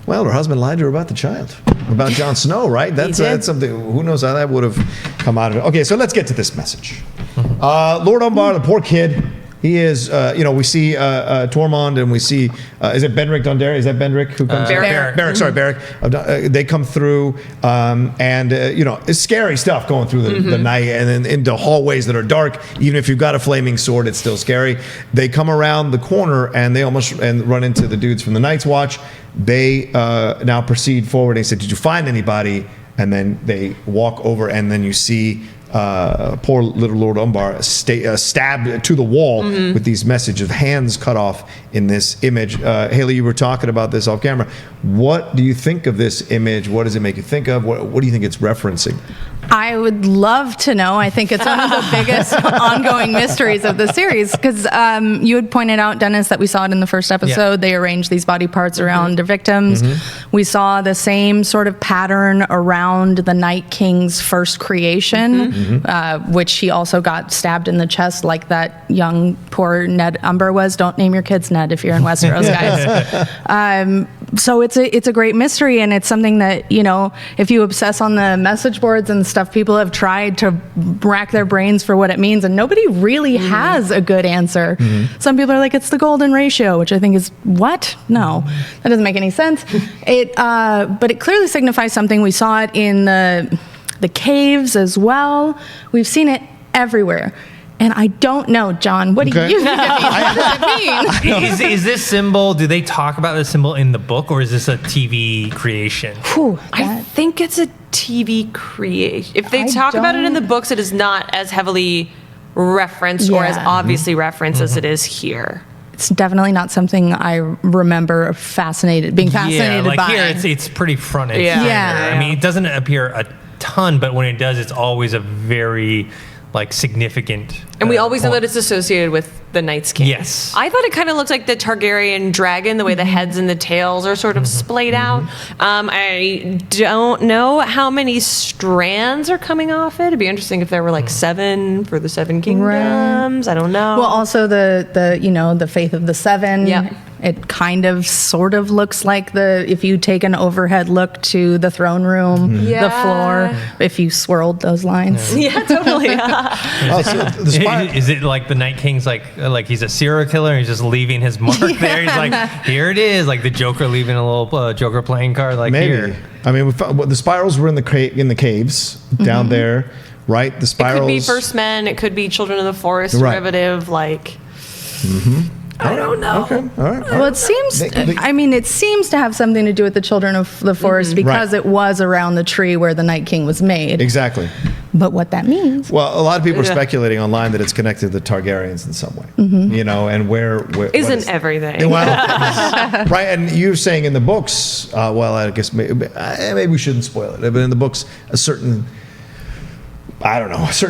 [SPEAKER 1] Well, her husband lied to her about the child, about Jon Snow, right? That's something. Who knows how that would have come out of it? Okay, so let's get to this message. Lord Umbar, the poor kid. He is, we see Tormund and we see, is it Benric Dondarrion? Is that Benric who comes?
[SPEAKER 2] Beric.
[SPEAKER 1] Sorry, Beric. They come through, and it's scary stuff going through the night and then into hallways that are dark. Even if you've got a flaming sword, it's still scary. They come around the corner and they almost run into the dudes from the Night's Watch. They now proceed forward. They said, "Did you find anybody?" And then they walk over, and then you see poor little Lord Umbar stabbed to the wall with these messages of hands cut off in this image. Haley, you were talking about this off camera. What do you think of this image? What does it make you think of? What do you think it's referencing?
[SPEAKER 3] I would love to know. I think it's one of the biggest ongoing mysteries of the series because you had pointed out, Dennis, that we saw it in the first episode. Yeah. They arranged these body parts around their victims. We saw the same sort of pattern around the Night King's first creation, which he also got stabbed in the chest like that young poor Ned Umber was. Don't name your kids Ned if you're in Westeros, guys. So it's a great mystery, and it's something that, if you obsess on the message boards and stuff, people have tried to rack their brains for what it means, and nobody really has a good answer. Some people are like, it's the golden ratio, which I think is, what? No, that doesn't make any sense. But it clearly signifies something. We saw it in the caves as well. We've seen it everywhere. And I don't know, John, what do you think it means? What does it mean?
[SPEAKER 4] Is this symbol, do they talk about this symbol in the book, or is this a TV creation?
[SPEAKER 2] I think it's a TV creation. If they talk about it in the books, it is not as heavily referenced or as obviously referenced as it is here.
[SPEAKER 3] It's definitely not something I remember being fascinated by.
[SPEAKER 4] Here it's pretty front and center. I mean, it doesn't appear a ton, but when it does, it's always a very significant.
[SPEAKER 2] And we always know that it's associated with the Night's King.
[SPEAKER 4] Yes.
[SPEAKER 2] I thought it kind of looked like the Targaryen dragon, the way the heads and the tails are sort of splayed out. I don't know how many strands are coming off it. It'd be interesting if there were 7 for the 7 kingdoms. Right. I don't know.
[SPEAKER 3] Well, also the faith of the 7.
[SPEAKER 2] Yeah.
[SPEAKER 3] It kind of sort of looks like if you take an overhead look to the throne room, the floor, if you swirled those lines.
[SPEAKER 2] Yeah, totally.
[SPEAKER 4] Is it like the Night King's like he's a serial killer and he's just leaving his mark there? He's like, here it is, like the Joker leaving a little Joker playing card. Maybe.
[SPEAKER 1] Here. I mean, the spirals were in the caves down there. right? The spirals.
[SPEAKER 2] It could be First Men. It could be Children of the Forest derivative. Like, I don't know.
[SPEAKER 1] Okay, all right.
[SPEAKER 3] Well, it seems. It seems to have something to do with the Children of the Forest because it was around the tree where the Night King was made.
[SPEAKER 1] Exactly.
[SPEAKER 3] But what that means?
[SPEAKER 1] Well, a lot of people are speculating online that it's connected to the Targaryens in some way. You know, and where
[SPEAKER 2] isn't everything?
[SPEAKER 1] Well, right. And you're saying in the books. Well, I guess maybe we shouldn't spoil it. But in the books, a certain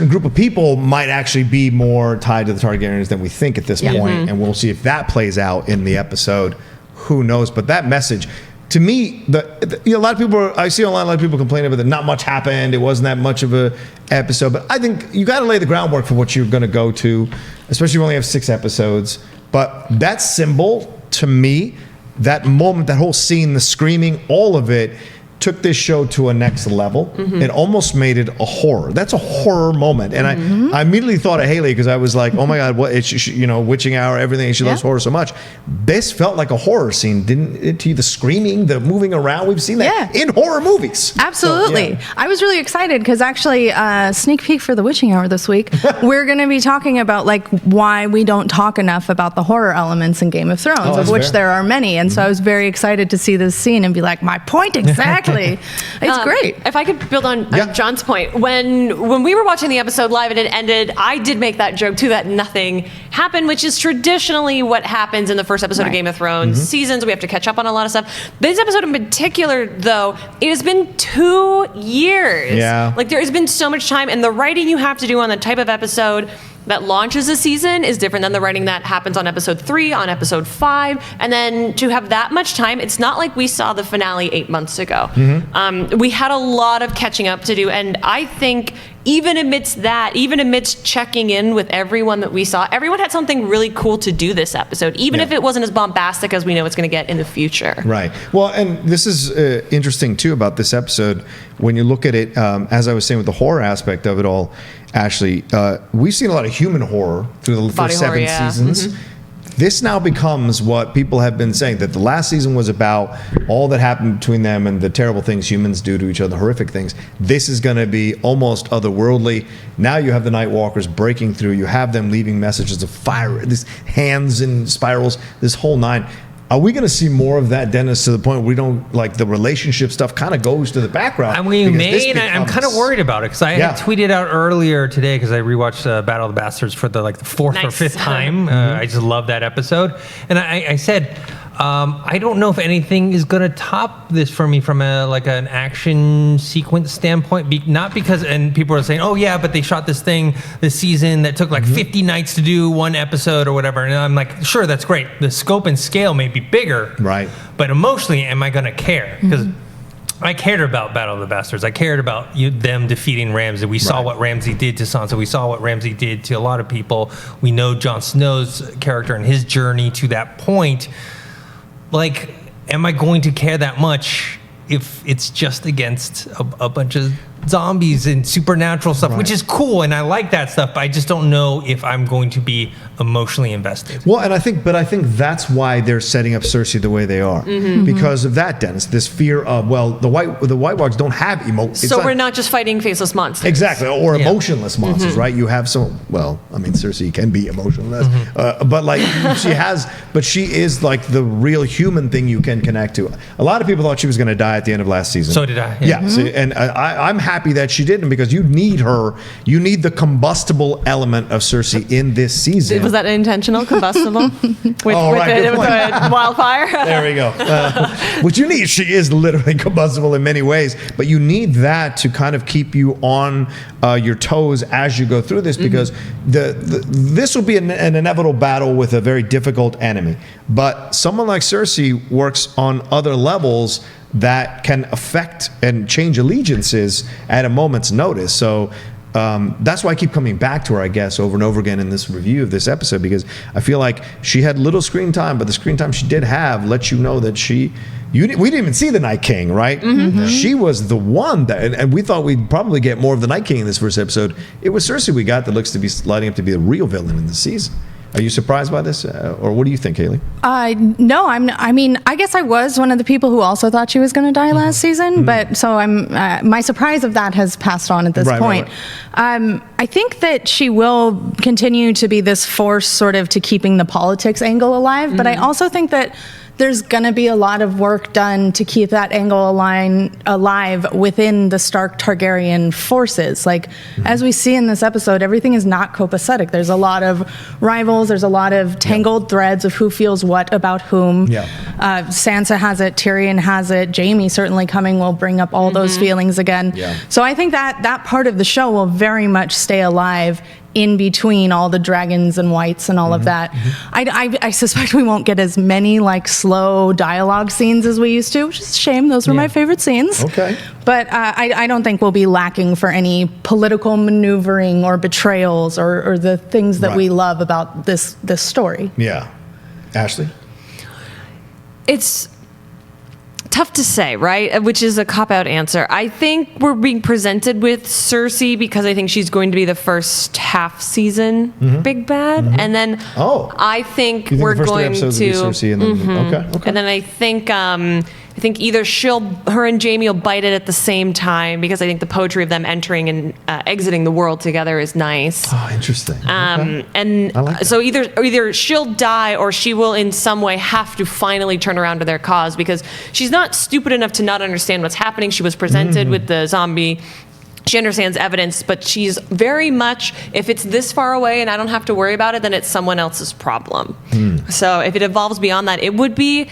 [SPEAKER 1] group of people might actually be more tied to the Targaryens than we think at this point. And we'll see if that plays out in the episode. Who knows? But that message, to me, a lot of people, I see online a lot of people complaining about that not much happened. It wasn't that much of a episode. But I think you got to lay the groundwork for what you're going to go to, especially if you only have 6 episodes. But that symbol, to me, that moment, that whole scene, the screaming, all of it, took this show to a next level. It almost made it a horror. That's a horror moment. And I immediately thought of Haley because I was like, oh my God, what? It's, witching hour, everything. She loves horror so much. This felt like a horror scene, didn't it? To you, the screaming, the moving around. We've seen that in horror movies.
[SPEAKER 3] Absolutely. So, I was really excited because actually, sneak peek for the witching hour this week, we're going to be talking about like why we don't talk enough about the horror elements in Game of Thrones, of which there are many. And so I was very excited to see this scene and be like, my point exactly. It's great.
[SPEAKER 2] If I could build on John's point, when we were watching the episode live and it ended, I did make that joke too, that nothing happened, which is traditionally what happens in the first episode of Game of Thrones seasons. We have to catch up on a lot of stuff. This episode in particular, though, it has been 2 years. Yeah. Like there has been so much time, and the writing you have to do on the type of episode that launches a season is different than the writing that happens on episode 3, on episode 5. And then to have that much time, it's not like we saw the finale 8 months ago. We had a lot of catching up to do. And I think even amidst checking in with everyone that we saw, everyone had something really cool to do this episode, even if it wasn't as bombastic as we know it's going to get in the future.
[SPEAKER 1] Right. Well, and this is interesting too about this episode. When you look at it, as I was saying with the horror aspect of it all, Ashley, we've seen a lot of human horror through the first 7 seasons. This now becomes what people have been saying, that the last season was about all that happened between them and the terrible things humans do to each other, horrific things. This is going to be almost otherworldly. Now you have the Night Walkers breaking through. You have them leaving messages of fire, these hands and spirals, this whole 9. Are we going to see more of that, Dennis, to the point where we don't, like, the relationship stuff kind of goes to the background?
[SPEAKER 4] I'm kind of worried about it because I had tweeted out earlier today because I rewatched Battle of the Bastards for the 4th or 5th time. I just love that episode. And I said, I don't know if anything is going to top this for me from an action sequence standpoint. Not because, and people are saying, oh yeah, but they shot this season that took 50 nights to do 1 episode or whatever. And I'm like, sure, that's great. The scope and scale may be bigger, right? But emotionally, am I going to care? Because I cared about Battle of the Bastards. I cared about them defeating Ramsay. We saw what Ramsay did to Sansa. We saw what Ramsay did to a lot of people. We know Jon Snow's character and his journey to that point. Like, am I going to care that much if it's just against a bunch of zombies and supernatural stuff, which is cool, and I like that stuff, but I just don't know if I'm going to be emotionally invested.
[SPEAKER 1] Well, and I think that's why they're setting up Cersei the way they are, because of that, Dennis. This fear of, well, the White Walkers don't have emotions.
[SPEAKER 2] So we're not just fighting faceless monsters,
[SPEAKER 1] exactly, or emotionless monsters, right? You have some. Well, I mean, Cersei can be emotionless, but like she is like the real human thing you can connect to. A lot of people thought she was going to die at the end of last season.
[SPEAKER 4] So did I.
[SPEAKER 1] Yeah, see, and I'm happy that she didn't, because you need her. You need the combustible element of Cersei in this season.
[SPEAKER 2] Was that intentional? Combustible? with wildfire?
[SPEAKER 1] There we go. What you need, she is literally combustible in many ways, but you need that to kind of keep you on your toes as you go through this, because this will be an inevitable battle with a very difficult enemy. But someone like Cersei works on other levels that can affect and change allegiances at a moment's notice. So that's why I keep coming back to her, I guess, over and over again in this review of this episode, because I feel like she had little screen time, but the screen time she did have lets you know that we didn't even see the Night King, right? She was the one that, and we thought we'd probably get more of the Night King in this first episode. It was Cersei we got that looks to be lighting up to be the real villain in the season. Are you surprised by this, or what do you think, Haley?
[SPEAKER 3] No, I mean, I guess I was one of the people who also thought she was going to die last season, but so my surprise of that has passed on at this point. Right. I think that she will continue to be this force sort of to keeping the politics angle alive, but I also think that there's going to be a lot of work done to keep that angle alive within the Stark Targaryen forces. Like, as we see in this episode, everything is not copacetic. There's a lot of rivals. There's a lot of tangled threads of who feels what about whom. Sansa has it. Tyrion has it. Jaime certainly coming will bring up all those feelings again. So I think that part of the show will very much stay alive in between all the dragons and whites and all of that. I suspect we won't get as many like slow dialogue scenes as we used to, which is a shame. Those were my favorite scenes.
[SPEAKER 1] Okay.
[SPEAKER 3] But I don't think we'll be lacking for any political maneuvering or betrayals or the things that we love about this story.
[SPEAKER 1] Yeah. Ashley?
[SPEAKER 2] It's tough to say, right? Which is a cop-out answer. I think we're being presented with Cersei because I think she's going to be the first half season big bad, and then I think we're going to
[SPEAKER 1] Cersei and then, okay.
[SPEAKER 2] And then I think either her and Jaime will bite it at the same time because I think the poetry of them entering and exiting the world together is nice.
[SPEAKER 1] Oh, interesting.
[SPEAKER 2] And
[SPEAKER 1] I like that.
[SPEAKER 2] so either she'll die or she will in some way have to finally turn around to their cause because she's not stupid enough to not understand what's happening. She was presented with the zombie. She understands evidence, but she's very much, if it's this far away and I don't have to worry about it, then it's someone else's problem. So if it evolves beyond that, it would be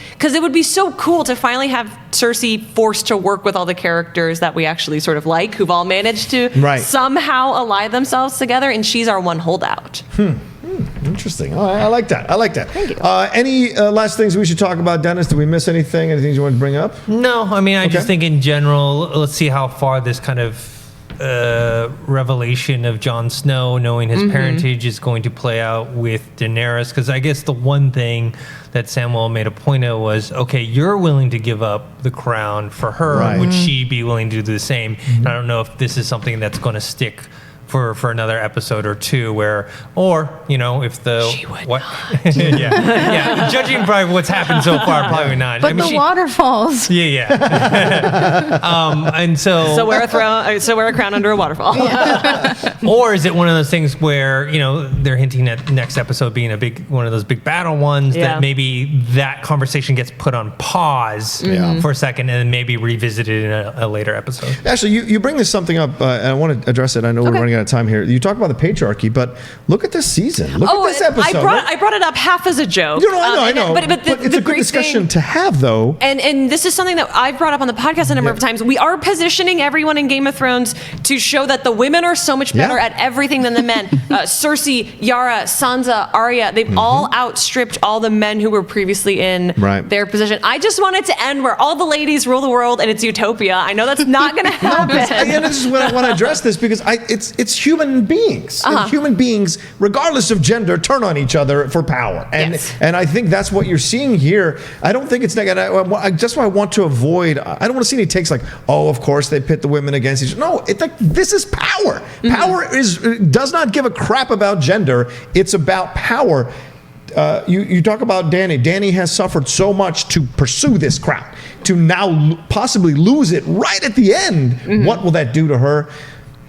[SPEAKER 2] so cool to finally have Cersei forced to work with all the characters that we actually sort of like, who've all managed to somehow ally themselves together, and she's our one holdout.
[SPEAKER 1] Interesting. Oh, I like that.
[SPEAKER 2] Thank you.
[SPEAKER 1] Any last things we should talk about, Dennis? Did we miss anything? Anything you want to bring up?
[SPEAKER 4] No, I mean, I just think in general, let's see how far this kind of revelation of Jon Snow knowing his parentage is going to play out with Daenerys, because I guess the one thing that Samuel made a point of was, okay, you're willing to give up the crown for her, would she be willing to do the same? And I don't know if this is something that's going to stick for another episode or two, or if the
[SPEAKER 2] she would
[SPEAKER 4] what
[SPEAKER 2] not.
[SPEAKER 4] yeah, judging by what's happened so far, probably not.
[SPEAKER 3] But the waterfalls.
[SPEAKER 4] And so
[SPEAKER 2] wear a crown under a waterfall.
[SPEAKER 4] Or is it one of those things where they're hinting at next episode being one of those big battle ones that maybe that conversation gets put on pause for a second and then maybe revisited in a later episode.
[SPEAKER 1] Actually, you bring something up, and I want to address it. I know we're running out of time here. You talk about the patriarchy, but look at this season. Look at this episode.
[SPEAKER 2] I brought it up half as a joke.
[SPEAKER 1] I know. But it's a good discussion to have, though.
[SPEAKER 2] And this is something that I've brought up on the podcast a number of times. We are positioning everyone in Game of Thrones to show that the women are so much better at everything than the men. Cersei, Yara, Sansa, Aria, they've all outstripped all the men who were previously in their position. I just want it to end where all the ladies rule the world and it's utopia. I know that's not going to happen.
[SPEAKER 1] This is when I want to address this because it's human beings. And human beings, regardless of gender, turn on each other for power. And I think that's what you're seeing here. I don't think it's negative. That's why I want to avoid. I don't want to see any takes like, oh, of course they pit the women against each other. No, it's like this is power. Power does not give a crap about gender. It's about power. You talk about Dany. Dany has suffered so much to pursue this crown, to now possibly lose it right at the end. What will that do to her?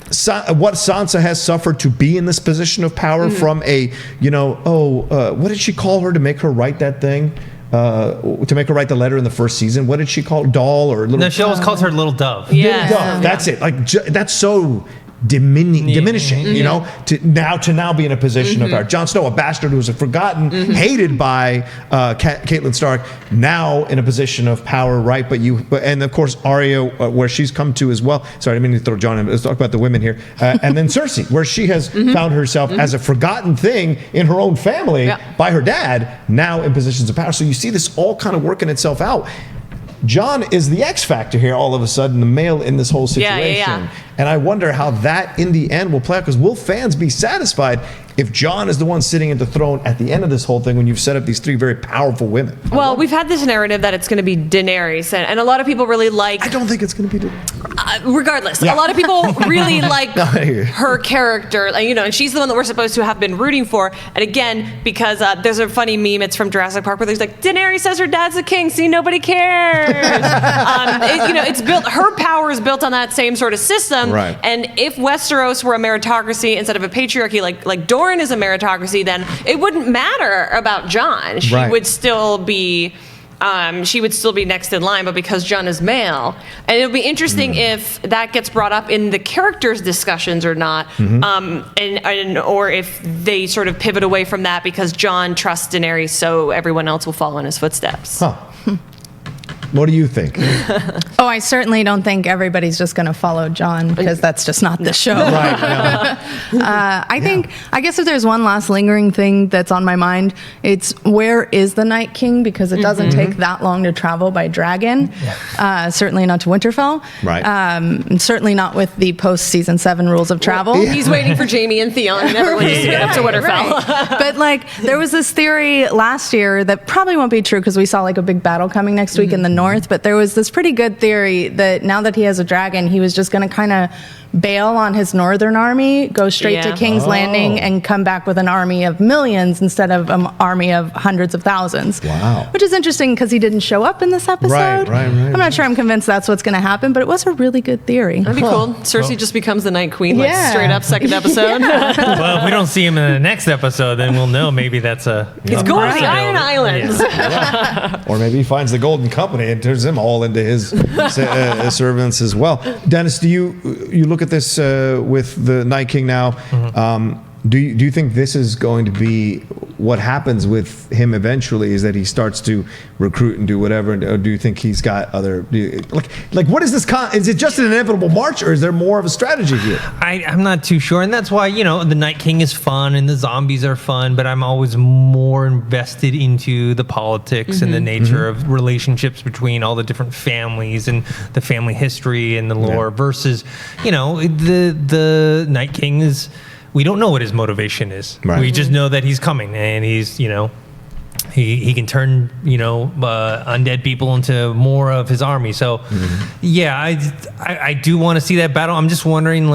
[SPEAKER 1] What Sansa has suffered to be in this position of power from what did she call her to make her write that thing? To make her write the letter in the first season. What did she call doll or little?
[SPEAKER 4] No, she always calls her Little Dove.
[SPEAKER 2] Yeah,
[SPEAKER 1] Little Dove. That's it. Like that's so diminishing, to now be in a position of power. Jon Snow, a bastard who was forgotten, hated by Catelyn Stark, now in a position of power, right? And of course Aria, where she's come to as well. Sorry, I didn't mean to throw Jon in. Let's talk about the women here. And then Cersei, where she has found herself as a forgotten thing in her own family by her dad, now in positions of power. So you see this all kind of working itself out. Jon is the X factor here all of a sudden, the male in this whole situation.
[SPEAKER 2] Yeah.
[SPEAKER 1] And I wonder how that in the end will play out, because will fans be satisfied if Jon is the one sitting at the throne at the end of this whole thing when you've set up these three very powerful women?
[SPEAKER 2] Well, we've had this narrative that it's going to be Daenerys, and a lot of people really like...
[SPEAKER 1] I don't think it's going to be Daenerys.
[SPEAKER 2] Regardless, a lot of people really like her character, and she's the one that we're supposed to have been rooting for. And again, because there's a funny meme, it's from Jurassic Park, where there's like, Daenerys says her dad's the king, see, nobody cares. It's built, her power is built on that same sort of system.
[SPEAKER 1] Right.
[SPEAKER 2] And if Westeros were a meritocracy instead of a patriarchy, like Doran is a meritocracy, then it wouldn't matter about Jon. She would still be... she would still be next in line, but because Jon is male. And it'll be interesting if that gets brought up in the characters' discussions or not, or if they sort of pivot away from that because Jon trusts Daenerys, so everyone else will follow in his footsteps.
[SPEAKER 1] Huh. What do you think?
[SPEAKER 3] Oh, I certainly don't think everybody's just going to follow Jon, because that's just not the show.
[SPEAKER 1] Right. No.
[SPEAKER 3] I guess if there's one last lingering thing that's on my mind, it's where is the Night King? Because it doesn't take that long to travel by dragon. Certainly not to Winterfell.
[SPEAKER 1] Right.
[SPEAKER 3] And certainly not with the post-season 7 rules of travel.
[SPEAKER 2] He's waiting for Jaime and Theon and everyone just to get up to Winterfell.
[SPEAKER 3] But there was this theory last year that probably won't be true, because we saw a big battle coming next week in the north, but there was this pretty good theory that now that he has a dragon, he was just going to kind of bail on his northern army, go straight to King's Landing, and come back with an army of millions instead of an army of hundreds of thousands.
[SPEAKER 1] Wow.
[SPEAKER 3] Which is interesting because he didn't show up in this episode.
[SPEAKER 1] Right.
[SPEAKER 3] I'm not sure I'm convinced that's what's going to happen, but it was a really good theory.
[SPEAKER 2] That'd be cool. Cersei just becomes the Night Queen, straight up second episode.
[SPEAKER 4] Well, if we don't see him in the next episode, then we'll know maybe that's a...
[SPEAKER 2] He's going to the Iron Islands.
[SPEAKER 1] Or maybe he finds the Golden Company and turns them all into his servants as well. Dennis, do you look at this with the Night King now? Do you think this is going to be what happens with him eventually, is that he starts to recruit and do whatever, or do you think he's got other... what is this... is it just an inevitable march, or is there more of a strategy here?
[SPEAKER 4] I'm not too sure, and that's why, the Night King is fun and the zombies are fun, but I'm always more invested into the politics and the nature of relationships between all the different families and the family history and the lore versus, the Night King is... We don't know what his motivation is. Right. We just know that he's coming, and he's, he can turn, undead people into more of his army. So, I do want to see that battle. I'm just wondering,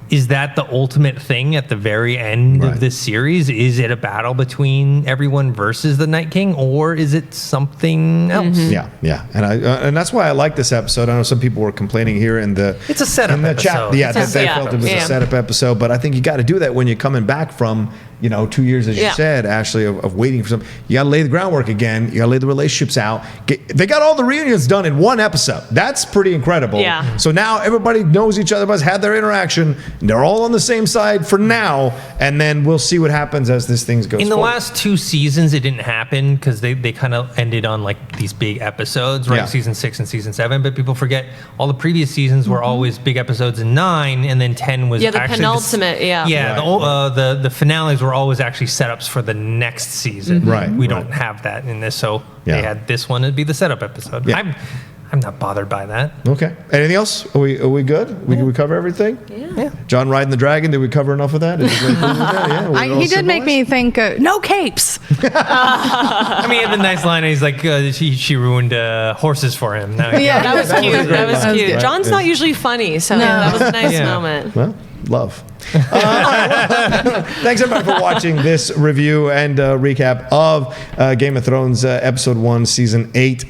[SPEAKER 4] is that the ultimate thing at the very end of this series? Is it a battle between everyone versus the Night King, or is it something else?
[SPEAKER 1] Yeah. And that's why I like this episode. I know some people were complaining here in the...
[SPEAKER 4] It's a setup episode.
[SPEAKER 1] Chat. They felt it was a setup episode, but I think you got to do that when you're coming back from... 2 years, as you said, Ashley, of waiting for some. You got to lay the groundwork again. You got to lay the relationships out. They got all the reunions done in one episode. That's pretty incredible.
[SPEAKER 2] Yeah.
[SPEAKER 1] So now everybody knows each other, has had their interaction. They're all on the same side for now, and then we'll see what happens as this thing goes forward.
[SPEAKER 4] In the last 2 seasons, it didn't happen because they kind of ended on these big episodes, right? Season 6 and season 7, but people forget all the previous seasons were always big episodes in 9, and then 10 was
[SPEAKER 2] the
[SPEAKER 4] actually
[SPEAKER 2] penultimate.
[SPEAKER 4] The finales were always actually setups for the next season.
[SPEAKER 1] Right.
[SPEAKER 4] We don't have that in this, so they had this one. It'd be the setup episode. Yeah. I'm not bothered by that.
[SPEAKER 1] Okay. Anything else? Are we good? We cover everything?
[SPEAKER 2] Yeah.
[SPEAKER 1] Jon riding the dragon. Did we cover enough of that?
[SPEAKER 3] He did make me think, no capes.
[SPEAKER 4] I mean, he had the nice line. He's like, she ruined horses for him. Now
[SPEAKER 2] that was cute. That was cute.
[SPEAKER 1] Right.
[SPEAKER 2] John's not usually funny, so that was a nice moment.
[SPEAKER 1] Well, love. Thanks everybody for watching this review and recap of Game of Thrones episode 1 season 8.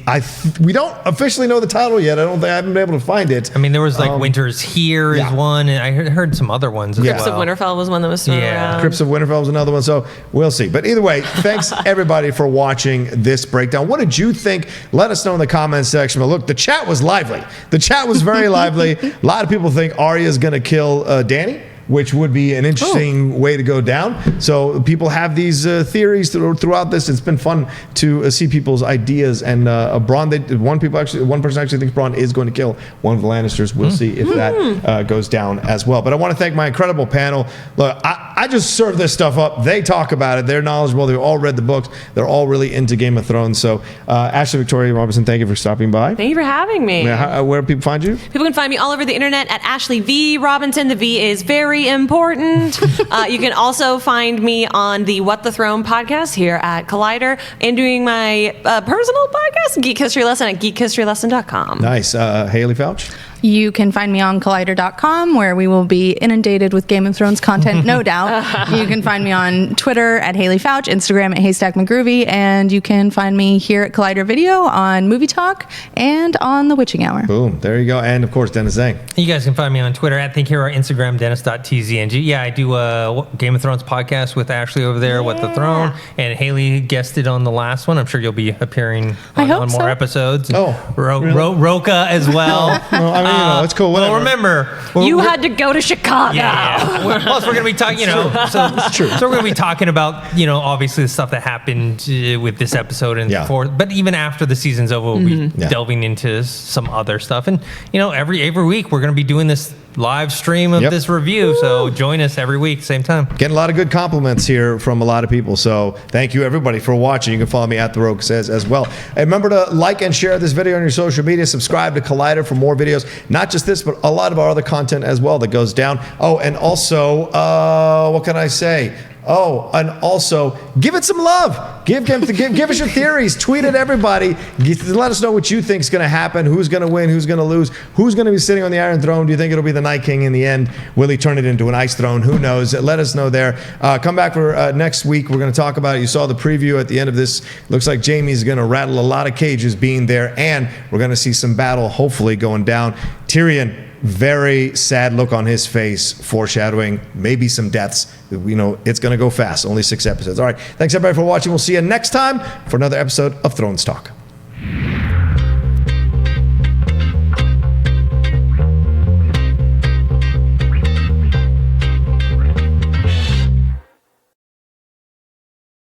[SPEAKER 1] We don't officially know the title yet. I haven't been able to find it.
[SPEAKER 4] I mean, there was Winter's Here is one, and I heard some other ones as well.
[SPEAKER 2] Crypts of Winterfell was one that was thrown around.
[SPEAKER 1] Crypts of Winterfell was another one, so we'll see. But either way, thanks everybody for watching this breakdown. What did you think? Let us know in the comments section. But look, the chat was lively. The chat was very lively. A lot of people think Aria is going to kill Dany. which would be an interesting way to go down. So people have these theories throughout this. It's been fun to see people's ideas. And Bronn, one person actually thinks Bronn is going to kill one of the Lannisters. We'll see if that goes down as well. But I want to thank my incredible panel. Look, I just serve this stuff up. They talk about it. They're knowledgeable. They've all read the books. They're all really into Game of Thrones. So Ashley Victoria Robinson, thank you for stopping by.
[SPEAKER 2] Thank you for having me.
[SPEAKER 1] Where do people find you?
[SPEAKER 2] People can find me all over the internet at Ashley V. Robinson. The V is very important. You can also find me on the What the Throne podcast here at Collider and doing my personal podcast, Geek History Lesson, at geekhistorylesson.com.
[SPEAKER 1] Nice. Haley Fouch?
[SPEAKER 3] You can find me on Collider.com, where we will be inundated with Game of Thrones content, no doubt. You can find me on Twitter at Haley Fouch, Instagram at Haystack McGroovy, and you can find me here at Collider Video on Movie Talk and on The Witching Hour.
[SPEAKER 1] Boom. There you go. And, of course, Dennis Zhang.
[SPEAKER 4] You guys can find me on Twitter at ThinkHero, Instagram, Dennis.tzng. Yeah, I do a Game of Thrones podcast with Ashley over there, What the Throne, and Haley guested on the last one. I'm sure you'll be appearing on more episodes.
[SPEAKER 1] Oh, really?
[SPEAKER 4] Roka as well.
[SPEAKER 1] It's cool. Whatever.
[SPEAKER 4] Well, remember,
[SPEAKER 2] you had to go to Chicago.
[SPEAKER 4] Yeah. Plus, we're going to be talking, so we're going to be talking about, obviously the stuff that happened with this episode and forth. But even after the season's over, we'll be delving into some other stuff. And, every week we're going to be doing this live stream of this review. So join us every week, same time.
[SPEAKER 1] Getting a lot of good compliments here from a lot of people. So thank you, everybody, for watching. You can follow me at The Rogue Says as well. Hey, remember to like and share this video on your social media. Subscribe to Collider for more videos. Not just this, but a lot of our other content as well that goes down. Oh, and also, what can I say? Oh, and also, give it some love. Give us your theories. Tweet at everybody. Let us know what you think is going to happen. Who's going to win? Who's going to lose? Who's going to be sitting on the Iron Throne? Do you think it'll be the Night King in the end? Will he turn it into an Ice Throne? Who knows? Let us know there. Come back for next week. We're going to talk about it. You saw the preview at the end of this. Looks like Jaime's going to rattle a lot of cages being there, and we're going to see some battle hopefully going down. Tyrion, very sad look on his face, foreshadowing maybe some deaths. It's going to go fast. Only 6 episodes. All right. Thanks, everybody, for watching. We'll see you next time for another episode of Thrones Talk.